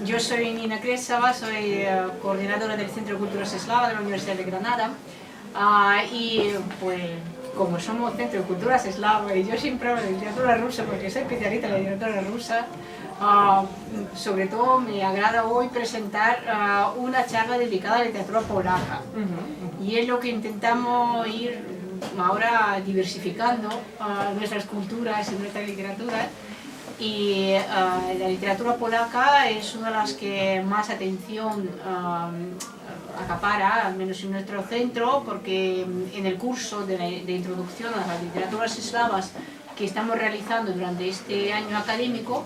Yo soy Nina Kresava, soy coordinadora del Centro de Culturas Eslavas de la Universidad de Granada y pues como somos Centro de Culturas Eslavas y yo siempre hablo de literatura rusa porque soy especialista en la literatura rusa, sobre todo me agrada hoy presentar una charla dedicada a la literatura polaca y es lo que intentamos ir ahora diversificando nuestras culturas y nuestras literaturas. Y la literatura polaca es una de las que más atención acapara, al menos en nuestro centro, porque en el curso de introducción a las literaturas eslavas que estamos realizando durante este año académico,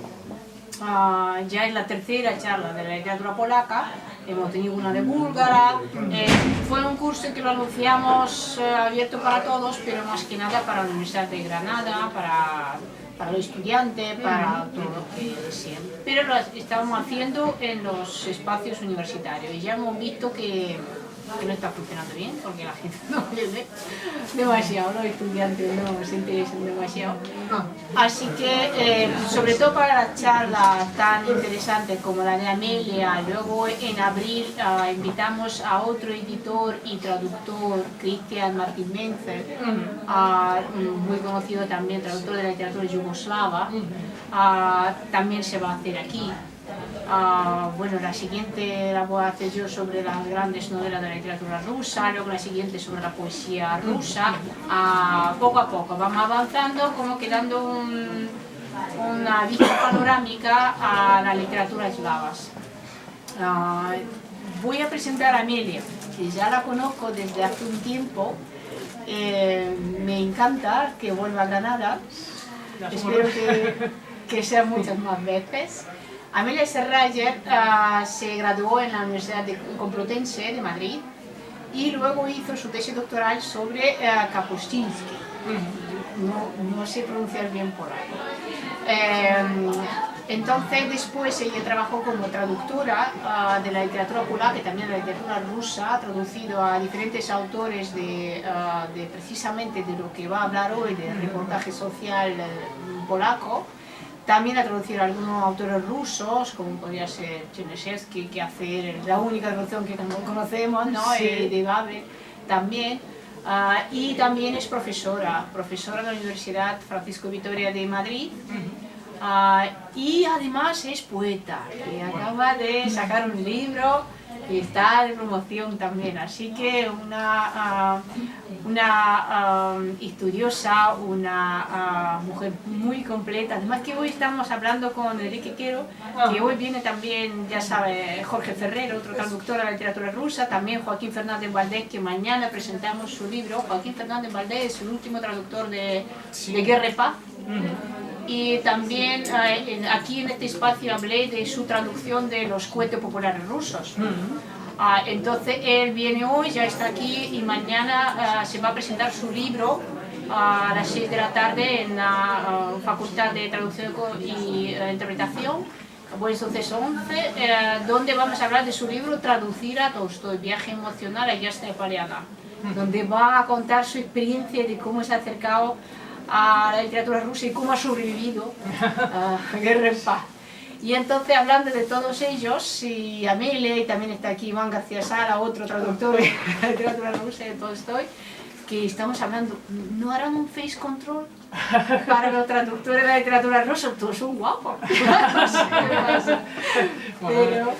ya es la tercera charla de la literatura polaca. Hemos tenido una de búlgara, fue un curso que lo anunciamos abierto para todos, pero más que nada para la Universidad de Granada, para los estudiantes, para todo lo que deseen. Pero lo estamos haciendo en los espacios universitarios y ya hemos visto que no está funcionando bien porque la gente no viene demasiado, los estudiantes no se interesan demasiado. Así que, sobre todo para las charlas tan interesantes como la de Amelia, luego en abril invitamos a otro editor y traductor, Christian Martin Menzel, muy conocido también, traductor de la literatura yugoslava, también se va a hacer aquí. Bueno, la siguiente la voy a hacer yo sobre las grandes novelas de la literatura rusa, luego la siguiente sobre la poesía rusa. Poco a poco vamos avanzando, como quedando una vista panorámica a la literatura eslavas. Voy a presentar a Amelia, que ya la conozco desde hace un tiempo. Me encanta que vuelva a Granada, espero que sea muchas más veces. Amelia Serrayer se graduó en la Universidad Complutense de Madrid y luego hizo su tesis doctoral sobre Kapuscinski. No sé pronunciar bien polaco. Entonces después ella trabajó como traductora de la literatura polaca y también de la literatura rusa, ha traducido a diferentes autores de precisamente de lo que va a hablar hoy, del reportaje social polaco. También ha traducido a algunos autores rusos, como podría ser Chernyshevsky, que hace la única traducción que conocemos, ¿no? Sí. De Babel también. Y también es profesora de la Universidad Francisco Vitoria de Madrid. Y además es poeta, que acaba de sacar un libro que está de promoción también, así que una estudiosa, una mujer muy completa. Además que hoy estamos hablando con Enrique Quero, que hoy viene también, ya sabe, Jorge Ferrer, otro traductor de la literatura rusa, también Joaquín Fernández Valdés, que mañana presentamos su libro. Joaquín Fernández Valdés es el último traductor de Guerra y Paz. Y también aquí en este espacio hablé de su traducción de los cuentos populares rusos. Entonces él viene hoy, ya está aquí y mañana se va a presentar su libro a las 6 de la tarde en la Facultad de Traducción y Interpretación, Buen Suceso 11, donde vamos a hablar de su libro Traducir a Tolstoy, Viaje emocional a Yasna Poliana, donde va a contar su experiencia de cómo se ha acercado a la literatura rusa y cómo ha sobrevivido a Guerra en Paz. Y entonces, hablando de todos ellos, y Amelia, y también está aquí Iván García Sala, otro traductor de la literatura rusa de Tolstoy, que estamos hablando, ¿no harán un face control para los traductores de la literatura rusa? Todos son guapos. No sé qué pasa. Pero,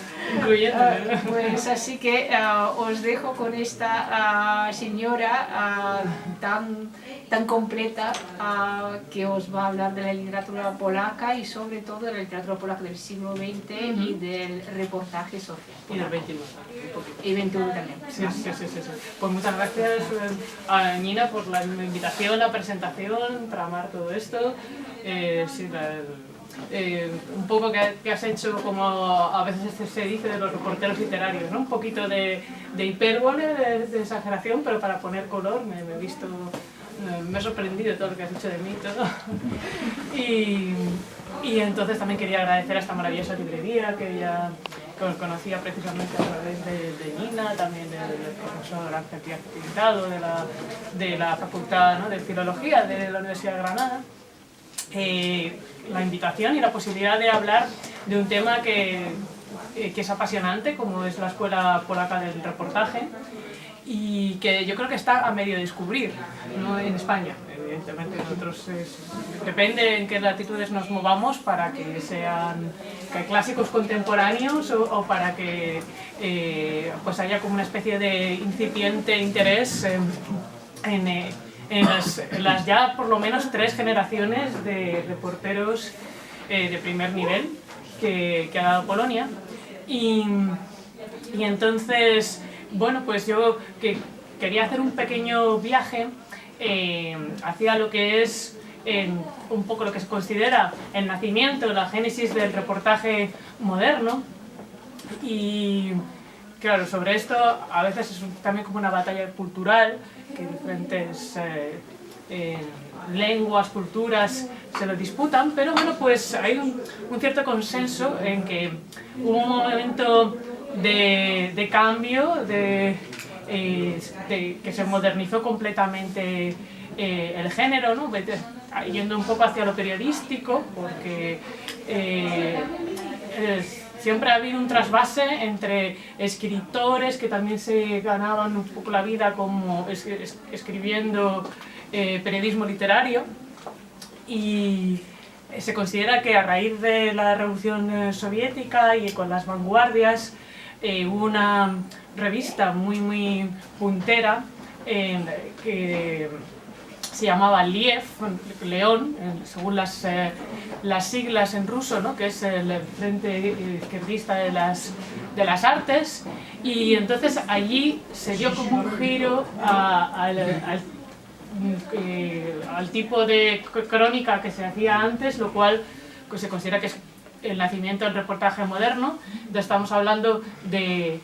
pues así que os dejo con esta señora tan completa que os va a hablar de la literatura polaca y sobre todo de la literatura polaca del siglo XX y del reportaje social. Y del XXI. Y XXI también. Sí. Pues muchas gracias a Nina por la invitación, la presentación, tramar todo esto. Un poco que has hecho, como a veces se dice de los reporteros literarios, ¿no? Un poquito de hipérbole, de exageración, pero para poner color. Me he visto, me ha sorprendido todo lo que has hecho de mí, todo. Y entonces también quería agradecer a esta maravillosa librería que os conocía precisamente a través de Nina, también del profesor Ángel Díaz Pintado de la Facultad, ¿no?, de Filología de la Universidad de Granada. La invitación y la posibilidad de hablar de un tema que es apasionante, como es la Escuela Polaca del Reportaje, y que yo creo que está a medio descubrir, ¿no? En España. Evidentemente, nosotros depende en qué latitudes nos movamos para que sean clásicos contemporáneos o para que pues haya como una especie de incipiente interés en las ya por lo menos 3 generaciones de reporteros de primer nivel que ha dado Polonia. Y entonces, bueno, pues yo quería hacer un pequeño viaje hacia lo que es un poco lo que se considera el nacimiento, la génesis del reportaje moderno. Y claro, sobre esto a veces es también como una batalla cultural, que diferentes lenguas, culturas se lo disputan, pero bueno, pues hay un cierto consenso en que hubo un momento de cambio, que se modernizó completamente el género, ¿no? Yendo un poco hacia lo periodístico, porque siempre ha habido un trasvase entre escritores que también se ganaban un poco la vida como escribiendo periodismo literario, y se considera que a raíz de la Revolución Soviética y con las vanguardias hubo una revista muy puntera que se llamaba Liev, León, según las siglas en ruso, ¿no? Que es el Frente Izquierdista de las Artes, y entonces allí se dio como un giro al tipo de crónica que se hacía antes, lo cual pues, se considera que es el nacimiento del reportaje moderno. Entonces estamos hablando de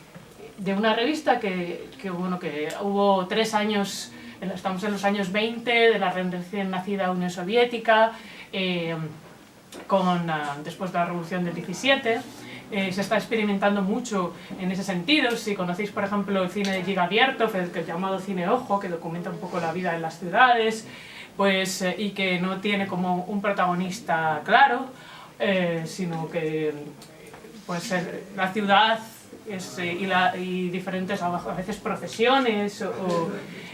una revista que hubo 3 años, estamos en los años 20 de la recién nacida Unión Soviética, después de la Revolución del 17. Se está experimentando mucho en ese sentido. Si conocéis, por ejemplo, el cine de Giga Viertov, el llamado cine ojo, que documenta un poco la vida en las ciudades, pues, y que no tiene como un protagonista claro, sino que pues, la ciudad y diferentes, a veces profesiones, o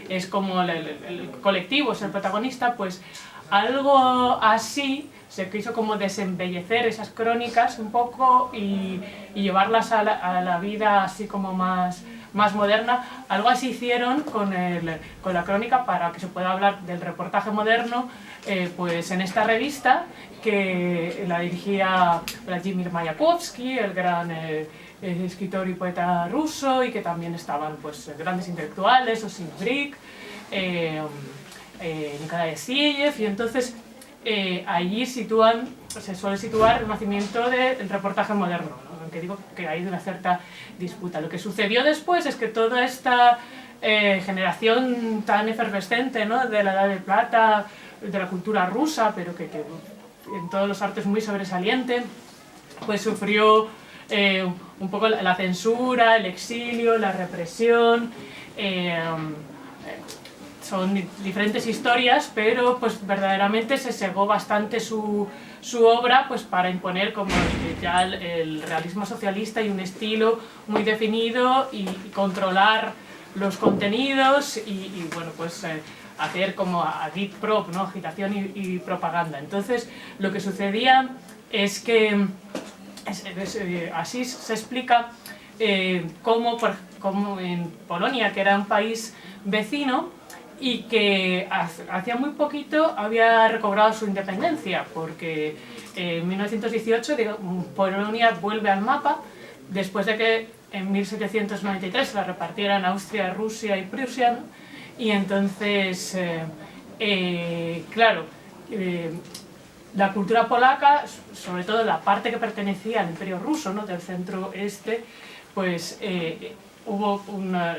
es como el colectivo es el protagonista, pues algo así se quiso como desembellecer esas crónicas un poco y llevarlas a la vida así como más moderna. Algo así hicieron con la crónica para que se pueda hablar del reportaje moderno, pues en esta revista que la dirigía Vladimir Mayakovsky, el gran escritor y poeta ruso, y que también estaban pues grandes intelectuales, Osin Brik, Nikolai Vassiliev, y entonces allí se suele situar el nacimiento del reportaje moderno, ¿no? Aunque digo que hay una cierta disputa. Lo que sucedió después es que toda esta generación tan efervescente, ¿no? De la Edad de Plata, de la cultura rusa, pero que en todos los artes muy sobresaliente, pues sufrió un poco la censura, el exilio, la represión. Son diferentes historias, pero pues verdaderamente se segó bastante su obra pues para imponer como ya el realismo socialista y un estilo muy definido, y controlar los contenidos y bueno, pues hacer como agitprop, ¿no? Agitación y propaganda. Entonces lo que sucedía es que así se explica cómo en Polonia, que era un país vecino y que hacía muy poquito había recobrado su independencia, porque en 1918 Polonia vuelve al mapa después de que en 1793 la repartieran Austria, Rusia y Prusia, y entonces, claro, la cultura polaca, sobre todo la parte que pertenecía al Imperio Ruso, ¿no? Del centro-este, pues hubo una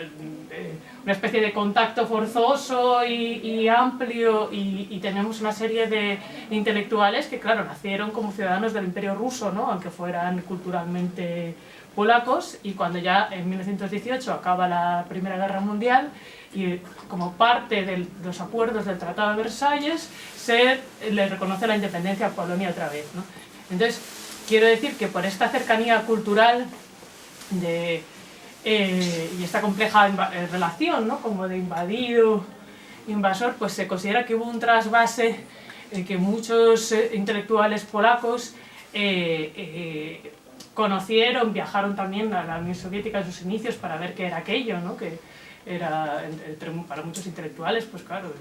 especie de contacto forzoso y amplio, y tenemos una serie de intelectuales que, claro, nacieron como ciudadanos del Imperio Ruso, ¿no? Aunque fueran culturalmente polacos, y cuando ya en 1918 acaba la Primera Guerra Mundial, y como parte de los acuerdos del Tratado de Versalles, se le reconoce la independencia a Polonia otra vez, ¿no? Entonces, quiero decir que por esta cercanía cultural y esta compleja relación, ¿no? Como de invadido, invasor, pues se considera que hubo un trasvase que muchos intelectuales polacos conocieron, viajaron también a la Unión Soviética en sus inicios para ver qué era aquello, ¿no? Que era, para muchos intelectuales, pues claro,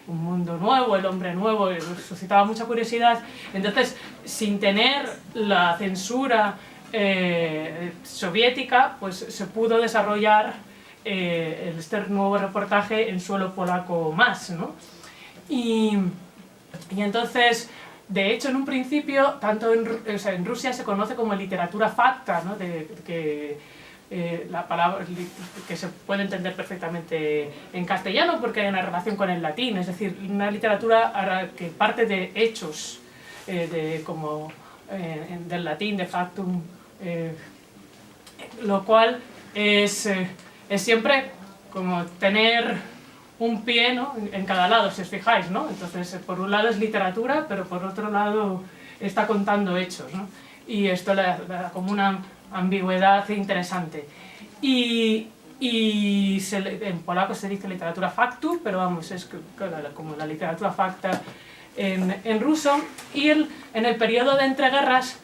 un mundo nuevo, el hombre nuevo, suscitaba mucha curiosidad. Entonces, sin tener la censura soviética, pues se pudo desarrollar este nuevo reportaje en suelo polaco más, ¿no? Y entonces, de hecho, en un principio, tanto en Rusia se conoce como literatura facta, ¿no? La palabra que se puede entender perfectamente en castellano porque hay una relación con el latín, es decir, una literatura que parte de hechos, del latín, de factum, lo cual es siempre como tener un pie, ¿no? En cada lado, si os fijáis, ¿no? Entonces, por un lado es literatura, pero por otro lado está contando hechos, ¿no? Y esto le da como una ambigüedad interesante. Y en polaco se dice literatura factu, pero vamos, es como la literatura facta en ruso. Y en el periodo de entreguerras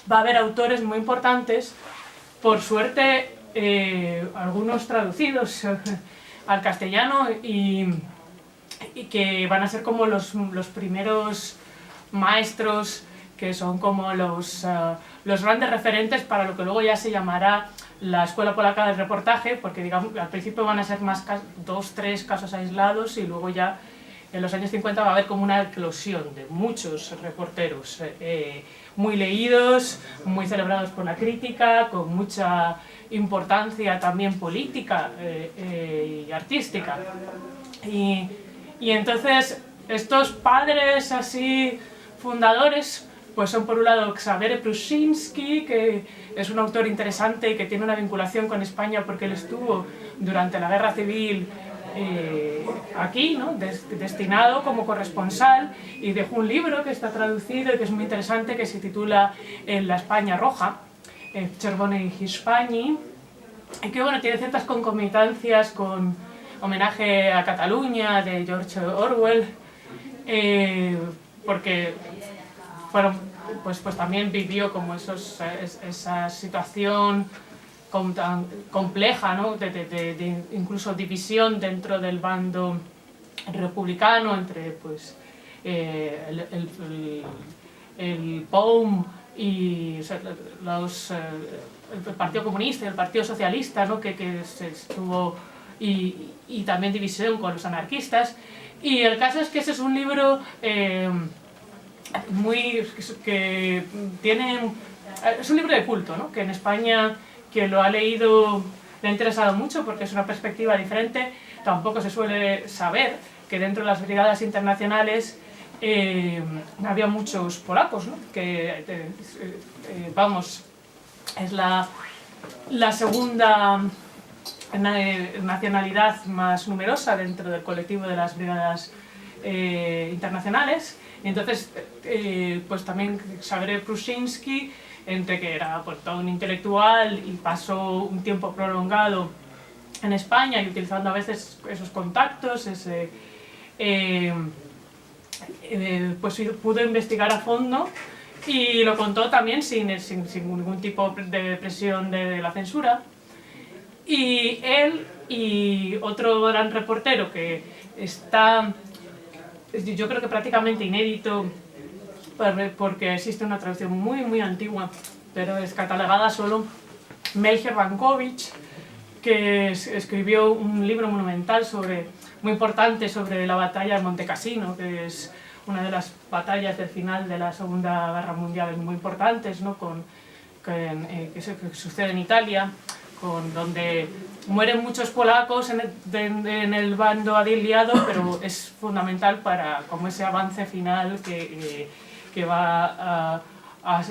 va a haber autores muy importantes, por suerte algunos traducidos al castellano y que van a ser como los primeros maestros, que son como los grandes referentes para lo que luego ya se llamará la Escuela Polaca del Reportaje, porque digamos, al principio van a ser más 2 o 3 casos aislados y luego ya en los años 50 va a haber como una eclosión de muchos reporteros muy leídos, muy celebrados por la crítica, con mucha importancia también política y artística. Y entonces estos padres así fundadores pues son por un lado Ksawery Pruszyński, que es un autor interesante y que tiene una vinculación con España porque él estuvo durante la Guerra Civil aquí, ¿no? Destinado como corresponsal, y dejó un libro que está traducido y que es muy interesante, que se titula La España Roja, Czerwonej Hiszpanii, y que bueno, tiene ciertas concomitancias con homenaje a Cataluña de George Orwell, porque pues también vivió como esa situación tan compleja, ¿no? de incluso división dentro del bando republicano entre pues, el POUM y el Partido Comunista y el Partido Socialista, ¿no? que se estuvo, y también división con los anarquistas. Y el caso es que ese es un libro que tiene, es un libro de culto, ¿no? Que en España quien lo ha leído le ha interesado mucho porque es una perspectiva diferente. Tampoco se suele saber que dentro de las brigadas internacionales había muchos polacos, ¿no? Que vamos, es la segunda nacionalidad más numerosa dentro del colectivo de las brigadas internacionales. Y entonces, pues también Ksawery Pruszyński, entre que era pues, todo un intelectual y pasó un tiempo prolongado en España y utilizando a veces esos contactos, pues pudo investigar a fondo y lo contó también sin ningún tipo de presión de la censura. Y él y otro gran reportero que está, yo creo que prácticamente inédito, porque existe una traducción muy antigua, pero es catalogada solo, Melchior Wańkowicz, que escribió un libro monumental muy importante sobre la batalla de Monte Cassino, que es una de las batallas del final de la Segunda Guerra Mundial muy importantes, ¿no? que sucede en Italia, donde mueren muchos polacos en el bando aliado, pero es fundamental para como ese avance final que va a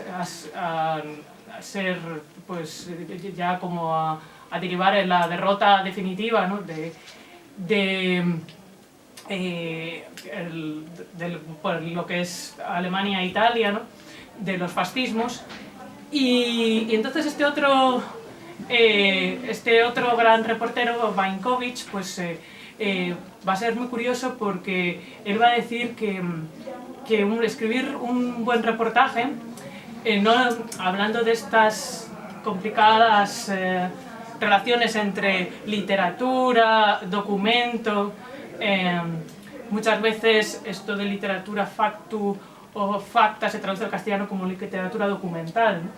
ser pues ya como a derivar en la derrota definitiva, ¿no? por lo que es Alemania e Italia, ¿no? de los fascismos. Y entonces este otro gran reportero, Vainkovic, pues va a ser muy curioso porque él va a decir que escribir un buen reportaje, no hablando de estas complicadas relaciones entre literatura, documento, muchas veces esto de literatura factu o facta se traduce al castellano como literatura documental, ¿no?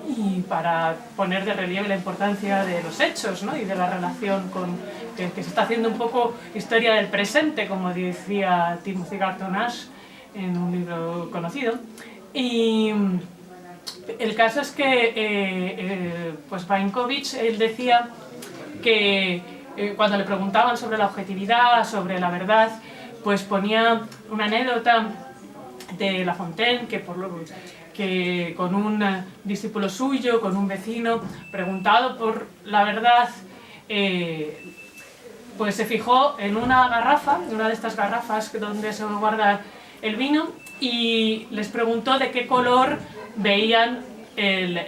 Y para poner de relieve la importancia de los hechos, ¿no? Y de la relación que se está haciendo un poco historia del presente, como decía Timothy Garton Ash en un libro conocido. Y el caso es que pues Vainkovic, él decía que cuando le preguntaban sobre la objetividad, sobre la verdad, pues ponía una anécdota de La Fontaine, que con un discípulo suyo, con un vecino, preguntado por la verdad, pues se fijó en una garrafa, en una de estas garrafas donde se guarda el vino, y les preguntó de qué color veían el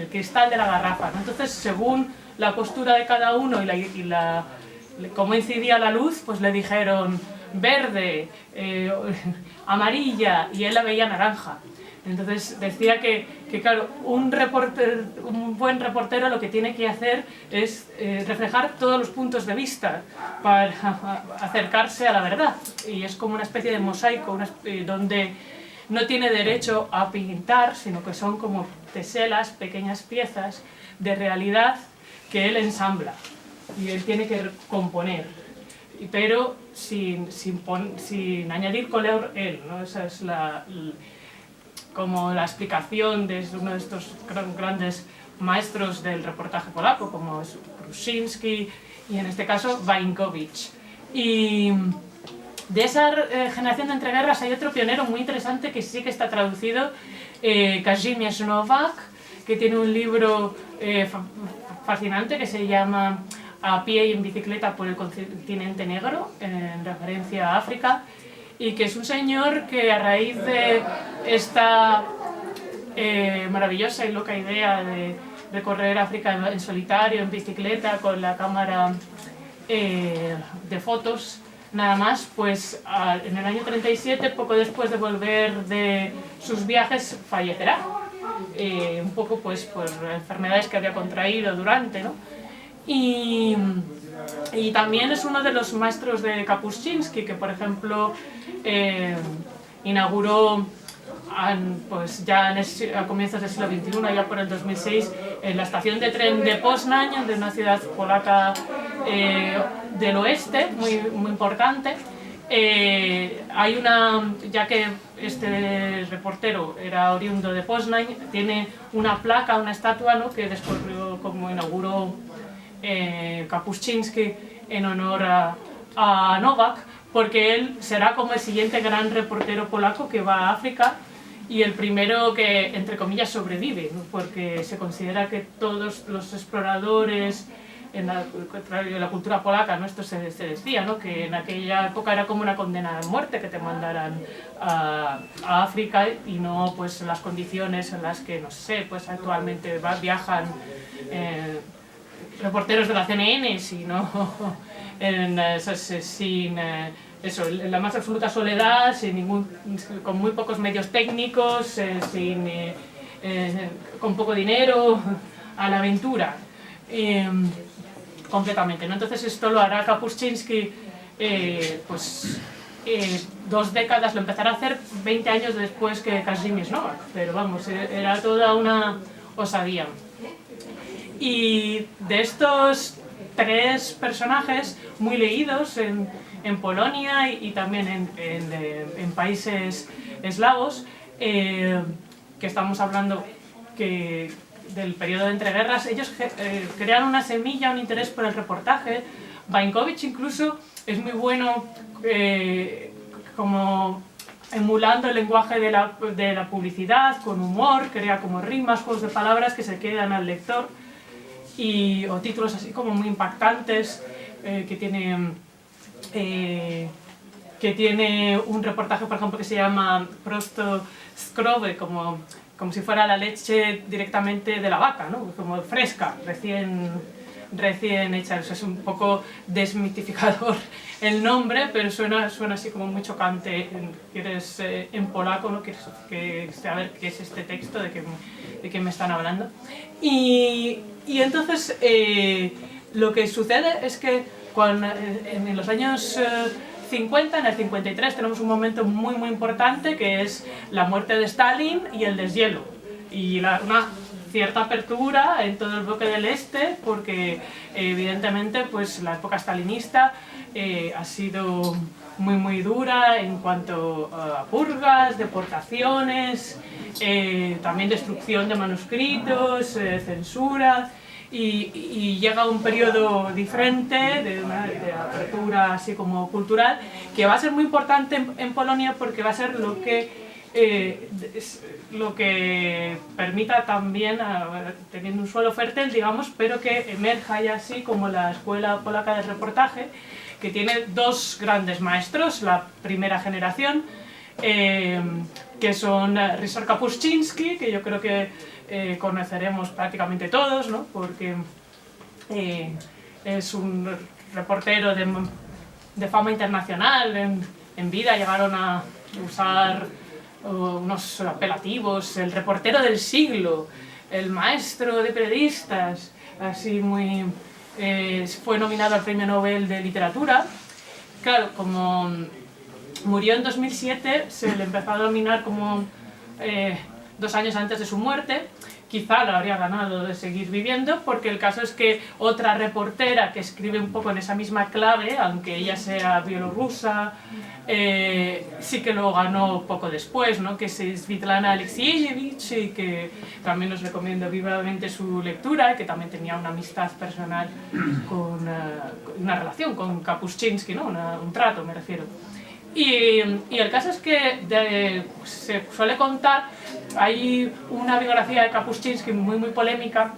cristal de la garrafa, ¿no? Entonces, según la postura de cada uno y cómo incidía la luz, pues le dijeron verde, amarilla, y él la veía naranja. Entonces decía que claro, un buen reportero lo que tiene que hacer es reflejar todos los puntos de vista para acercarse a la verdad, y es como una especie de mosaico donde no tiene derecho a pintar, sino que son como teselas, pequeñas piezas de realidad que él ensambla y él tiene que componer, pero sin añadir color él, ¿no? Esa es como la explicación de uno de estos grandes maestros del reportaje polaco, como es Bruszyński y en este caso Vainkovic. Y de esa generación de entreguerras hay otro pionero muy interesante que sí que está traducido, Kazimierz Nowak, que tiene un libro fascinante que se llama A pie y en bicicleta por el continente negro, en referencia a África, y que es un señor que a raíz de esta maravillosa y loca idea de recorrer África en solitario, en bicicleta, con la cámara de fotos, nada más, pues en el año 37, poco después de volver de sus viajes, fallecerá. Un poco pues por enfermedades que había contraído durante, ¿no? Y también es uno de los maestros de Kapuscinski, que por ejemplo inauguró pues ya a comienzos del siglo XXI, ya por el 2006, en la estación de tren de Poznań, de una ciudad polaca del oeste, muy importante. Hay ya que este reportero era oriundo de Poznań, tiene una placa, una estatua, ¿no?, que después como inauguró Kapuscinski en honor a Nowak, porque él será como el siguiente gran reportero polaco que va a África y el primero que, entre comillas, sobrevive, ¿no?, porque se considera que todos los exploradores en la cultura polaca, ¿no?, esto se decía, ¿no?, que en aquella época era como una condena a muerte que te mandaran a África, y no pues las condiciones en las que, no sé, pues actualmente viajan reporteros de la CNN, sino en la más absoluta soledad, con muy pocos medios técnicos, con poco dinero, a la aventura. Completamente, ¿no? Entonces esto lo hará Kapuscinski, 2 décadas, lo empezará a hacer 20 años después que Kazimierz Nowak, pero vamos, era toda una osadía. Y de estos 3 personajes muy leídos en Polonia y también en países eslavos, que estamos hablando del periodo de entreguerras, ellos crearon una semilla, un interés por el reportaje. Vainkovic incluso es muy bueno como emulando el lenguaje de la publicidad, con humor, crea como rimas, juegos de palabras que se quedan al lector, o títulos así como muy impactantes, que tienen que tiene un reportaje, por ejemplo, que se llama Prosto Skrove, como si fuera la leche directamente de la vaca, ¿no? Como fresca, recién hecha. O sea, es un poco desmitificador el nombre, pero suena así como muy chocante. Quieres en polaco, ¿no? Quieres saber qué es este texto, de qué me están hablando. Y entonces lo que sucede es que en los años 50, en el 53, tenemos un momento muy importante, que es la muerte de Stalin y el deshielo, y una cierta apertura en todo el bloque del este, porque evidentemente pues la época stalinista ha sido muy dura en cuanto a purgas, deportaciones, también destrucción de manuscritos, censura. Y llega un periodo diferente de apertura así como cultural, que va a ser muy importante en Polonia, porque va a ser lo que permita también, teniendo un suelo fértil, digamos, pero que emerja ya así como la escuela polaca de reportaje, que tiene dos grandes maestros, la primera generación, que son Ryszard Kapuscinski, que yo creo que conoceremos prácticamente todos, ¿no? Porque es un reportero de fama internacional. En vida llegaron a usar unos apelativos: el reportero del siglo, el maestro de periodistas, así muy... fue nominado al Premio Nobel de Literatura. Claro, como murió en 2007, se le empezó a nominar como 2 años antes de su muerte. Quizá lo habría ganado de seguir viviendo, porque el caso es que otra reportera que escribe un poco en esa misma clave, aunque ella sea bielorrusa, sí que lo ganó poco después, ¿no? Que es Svitlana Alexievich, y que también os recomiendo vivamente su lectura, que también tenía una amistad personal una relación con Kapuscinski, ¿no? Un trato, me refiero. Y el caso es que se suele contar, hay una biografía de Kapuscinski muy polémica,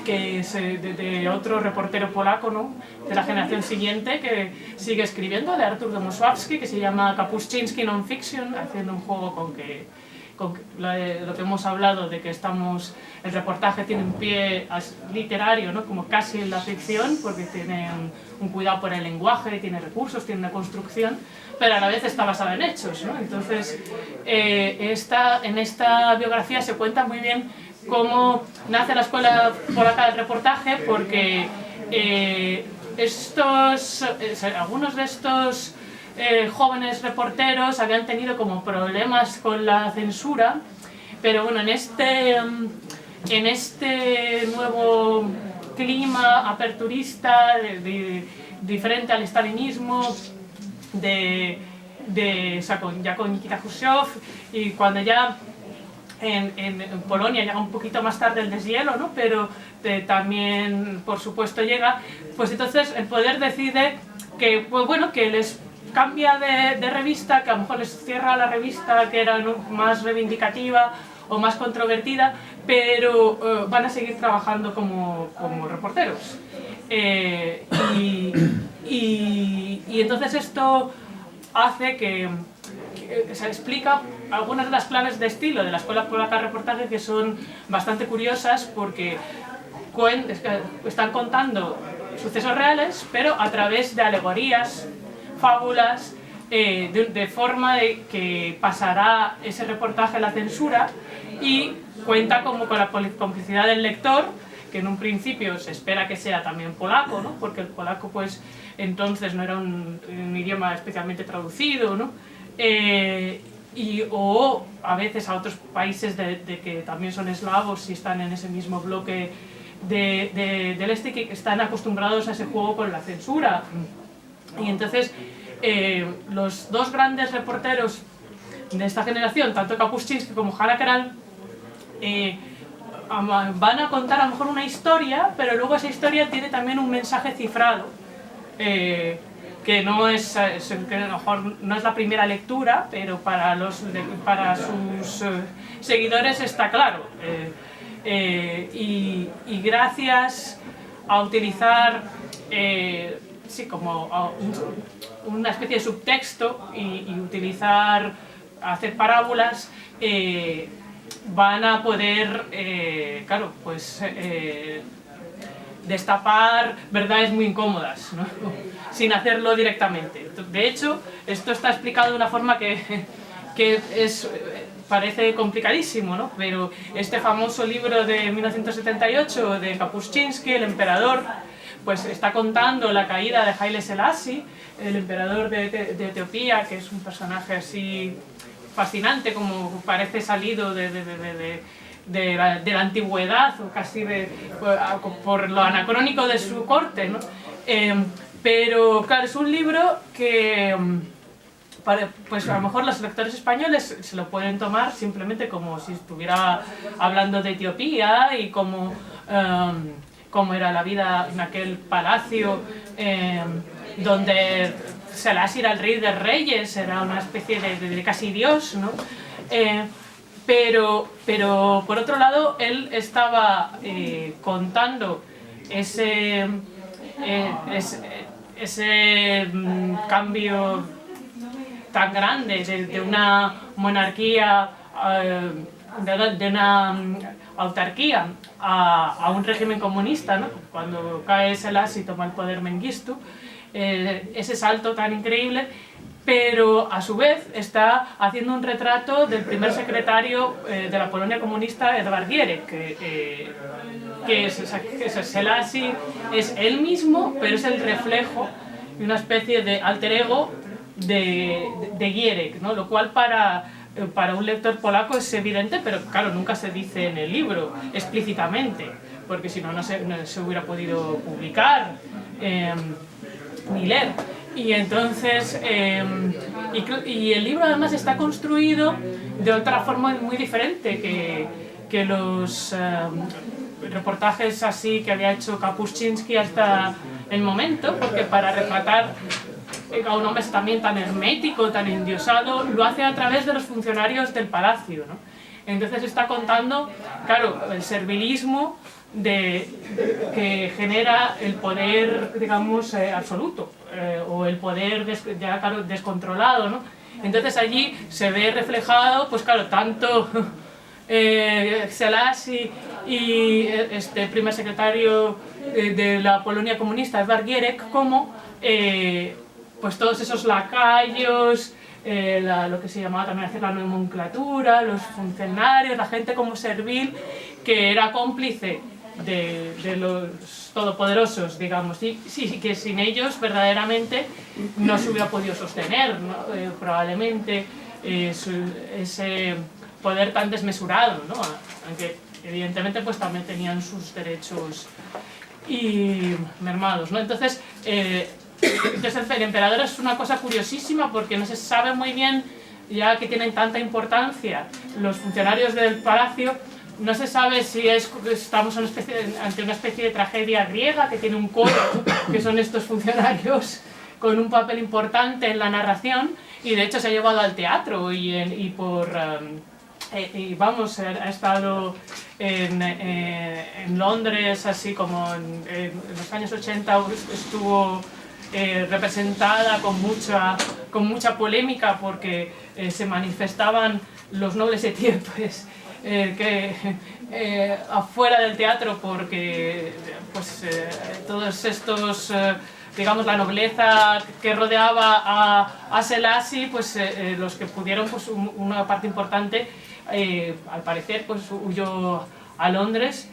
que es de otro reportero polaco, ¿no? De la generación siguiente, que sigue escribiendo, de Artur Domosławski, que se llama Kapuscinski Non-Fiction, haciendo un juego con lo que hemos hablado, de que el reportaje tiene un pie literario, ¿no? Como casi en la ficción, porque tiene un cuidado por el lenguaje, tiene recursos, tiene una construcción, pero a la vez está basado en hechos, ¿no? Entonces, en esta biografía se cuenta muy bien cómo nace la escuela polaca del reportaje, porque algunos de estos jóvenes reporteros habían tenido como problemas con la censura, pero bueno, en este nuevo clima aperturista, diferente al stalinismo, ya con Nikita Khrushchev, y cuando ya en Polonia llega un poquito más tarde el deshielo, ¿no? Pero también, por supuesto, llega, pues entonces el poder decide que, pues bueno, que les cambia de revista, que a lo mejor les cierra la revista que era más reivindicativa o más controvertida, pero van a seguir trabajando como reporteros. Y entonces esto hace que se explica algunas de las claves de estilo de la escuela polaca de reportaje, que son bastante curiosas, porque están contando sucesos reales, pero a través de alegorías, fábulas, de forma de que pasará ese reportaje la censura, y cuenta como con la complicidad del lector, que en un principio se espera que sea también polaco, ¿no? Porque el polaco pues entonces no era un idioma especialmente traducido, ¿no? O a veces a otros países que también son eslavos y están en ese mismo bloque del este, que están acostumbrados a ese juego con la censura. Y entonces los dos grandes reporteros de esta generación, tanto Kapuscinski como Hanna Kral, van a contar a lo mejor una historia, pero luego esa historia tiene también un mensaje cifrado, que no es, que a lo mejor no es la primera lectura, pero para sus seguidores está claro. Y gracias a utilizar sí, como una especie de subtexto y hacer parábolas, van a poder, claro, pues destapar verdades muy incómodas, ¿no? Sin hacerlo directamente. De hecho, esto está explicado de una forma que parece complicadísimo, ¿no? Pero este famoso libro de 1978 de Kapuscinski, El emperador, pues está contando la caída de Haile Selassie, el emperador de Etiopía, que es un personaje así fascinante, como parece salido de la antigüedad, o casi por lo anacrónico de su corte, ¿no? Pero claro, es un libro que pues a lo mejor los lectores españoles se lo pueden tomar simplemente como si estuviera hablando de Etiopía y cómo era la vida en aquel palacio donde Selassie era el rey de reyes, era una especie de casi dios, ¿no? Pero por otro lado, él estaba contando ese cambio tan grande de una monarquía, de una autarquía a un régimen comunista, ¿no? Cuando cae Selassie y toma el poder Mengistu, ese salto tan increíble, pero a su vez está haciendo un retrato del primer secretario de la Polonia comunista, Edward Gierek, que es Selassie, es él mismo, pero es el reflejo de una especie de alter ego de Gierek, ¿no? Lo cual para un lector polaco es evidente, pero claro, nunca se dice en el libro explícitamente, porque si no, no se hubiera podido publicar ni leer. Y entonces, y el libro además está construido de otra forma muy diferente que los reportajes así que había hecho Kapuscinski hasta el momento, porque para retratar a un hombre también tan hermético, tan endiosado, lo hace a través de los funcionarios del palacio, ¿no? Entonces está contando, claro, el servilismo que genera el poder, digamos, absoluto, o el poder ya, claro, descontrolado, ¿no? Entonces allí se ve reflejado, pues claro, tanto Selassie y este primer secretario de la Polonia comunista, Edward Gierek, como pues todos esos lacayos, lo que se llamaba también hacer la nomenclatura, los funcionarios, la gente como servil, que era cómplice de los todopoderosos, digamos, y sí, que sin ellos verdaderamente no se hubiera podido sostener, ¿no? Probablemente ese poder tan desmesurado, ¿no? Aunque evidentemente pues también tenían sus derechos y mermados, ¿no? Entonces el emperador es una cosa curiosísima porque no se sabe muy bien, ya que tienen tanta importancia los funcionarios del palacio, no se sabe si estamos ante una especie de tragedia griega que tiene un coro, que son estos funcionarios con un papel importante en la narración, y de hecho se ha llevado al teatro y vamos, ha estado en Londres, así como en los años 80 estuvo representada con mucha polémica, porque se manifestaban los nobles etíopes afuera del teatro, porque pues todos estos digamos la nobleza que rodeaba a Selassie, pues los que pudieron, pues una parte importante al parecer pues huyó a Londres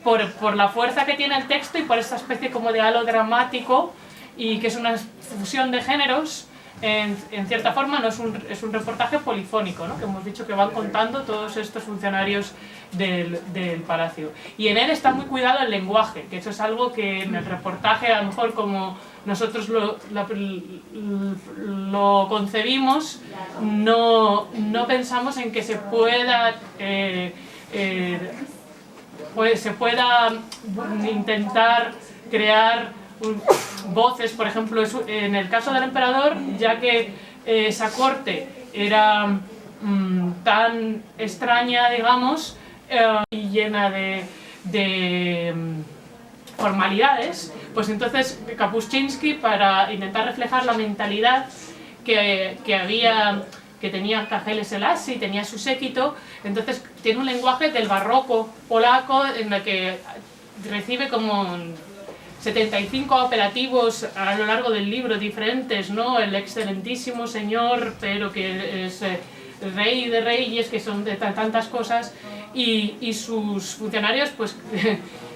por la fuerza que tiene el texto y por esta especie como de halo dramático, y que es una fusión de géneros. En cierta forma no es un reportaje polifónico, ¿no? Que hemos dicho que van contando todos estos funcionarios del palacio, y en él está muy cuidado el lenguaje, que eso es algo que en el reportaje, a lo mejor como nosotros lo concebimos, no pensamos en que se pueda intentar crear voces, por ejemplo, en el caso del emperador, ya que esa corte era tan extraña, digamos, y llena de formalidades, pues entonces Kapuscinski, para intentar reflejar la mentalidad que tenía Haile Selassie, tenía su séquito, entonces tiene un lenguaje del barroco polaco en el que recibe como 75 apelativos a lo largo del libro diferentes, ¿no? El excelentísimo señor, pero que es rey de reyes, que son de tantas cosas, y sus funcionarios, pues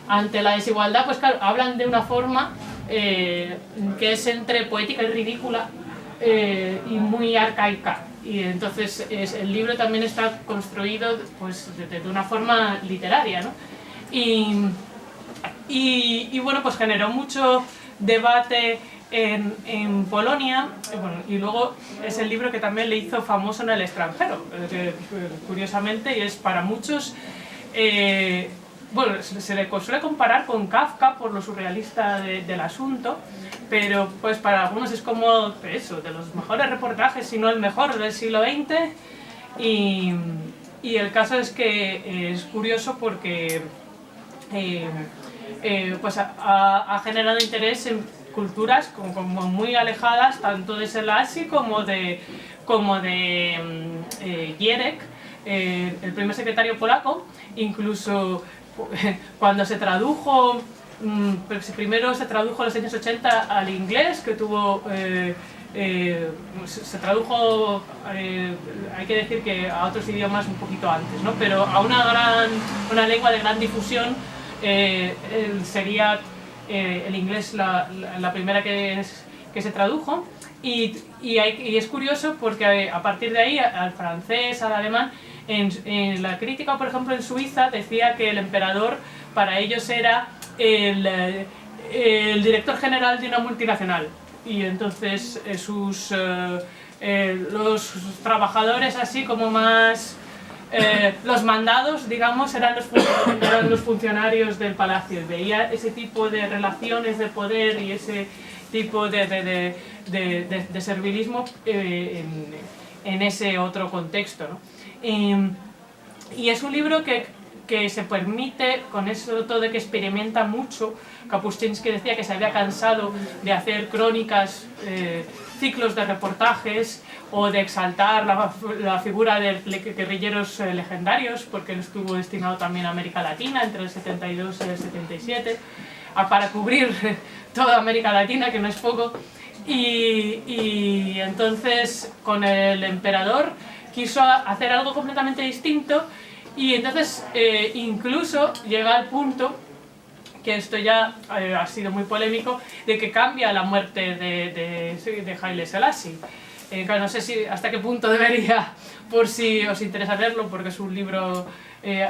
ante la desigualdad, pues claro, hablan de una forma que es entre poética y ridícula y muy arcaica. Y entonces el libro también está construido pues de una forma literaria, ¿no? Y bueno, pues generó mucho debate en Polonia, y luego es el libro que también le hizo famoso en el extranjero, curiosamente, y es para muchos, bueno, se le suele comparar con Kafka por lo surrealista del asunto, pero pues para algunos es como eso, de los mejores reportajes, si no el mejor del siglo XX, y el caso es que es curioso porque pues ha generado interés en culturas como muy alejadas tanto de Selassie como de Gierek, el primer secretario polaco. Incluso cuando se tradujo, primero se tradujo en los años 80 al inglés, que tuvo se tradujo, hay que decir que a otros idiomas un poquito antes, ¿no? Pero a una lengua de gran difusión, sería el inglés la primera que se tradujo, y es curioso porque a partir de ahí al francés, al alemán, en la crítica, por ejemplo, en Suiza decía que el emperador para ellos era el director general de una multinacional, y entonces los trabajadores así como más los mandados, digamos, eran los funcionarios del palacio. Veía ese tipo de relaciones de poder y ese tipo de servilismo en ese otro contexto, ¿no? Y es un libro que se permite, con eso todo de que experimenta mucho. Kapuscinski decía que se había cansado de hacer crónicas, ciclos de reportajes, o de exaltar la figura de guerrilleros legendarios, porque él estuvo destinado también a América Latina entre el 72 y el 77, para cubrir toda América Latina, que no es poco. Y entonces con el emperador quiso hacer algo completamente distinto, y entonces incluso llega al punto, que esto ya ha sido muy polémico, de que cambia la muerte de Haile Selassie. Claro, no sé hasta qué punto debería, por si os interesa verlo, porque es un libro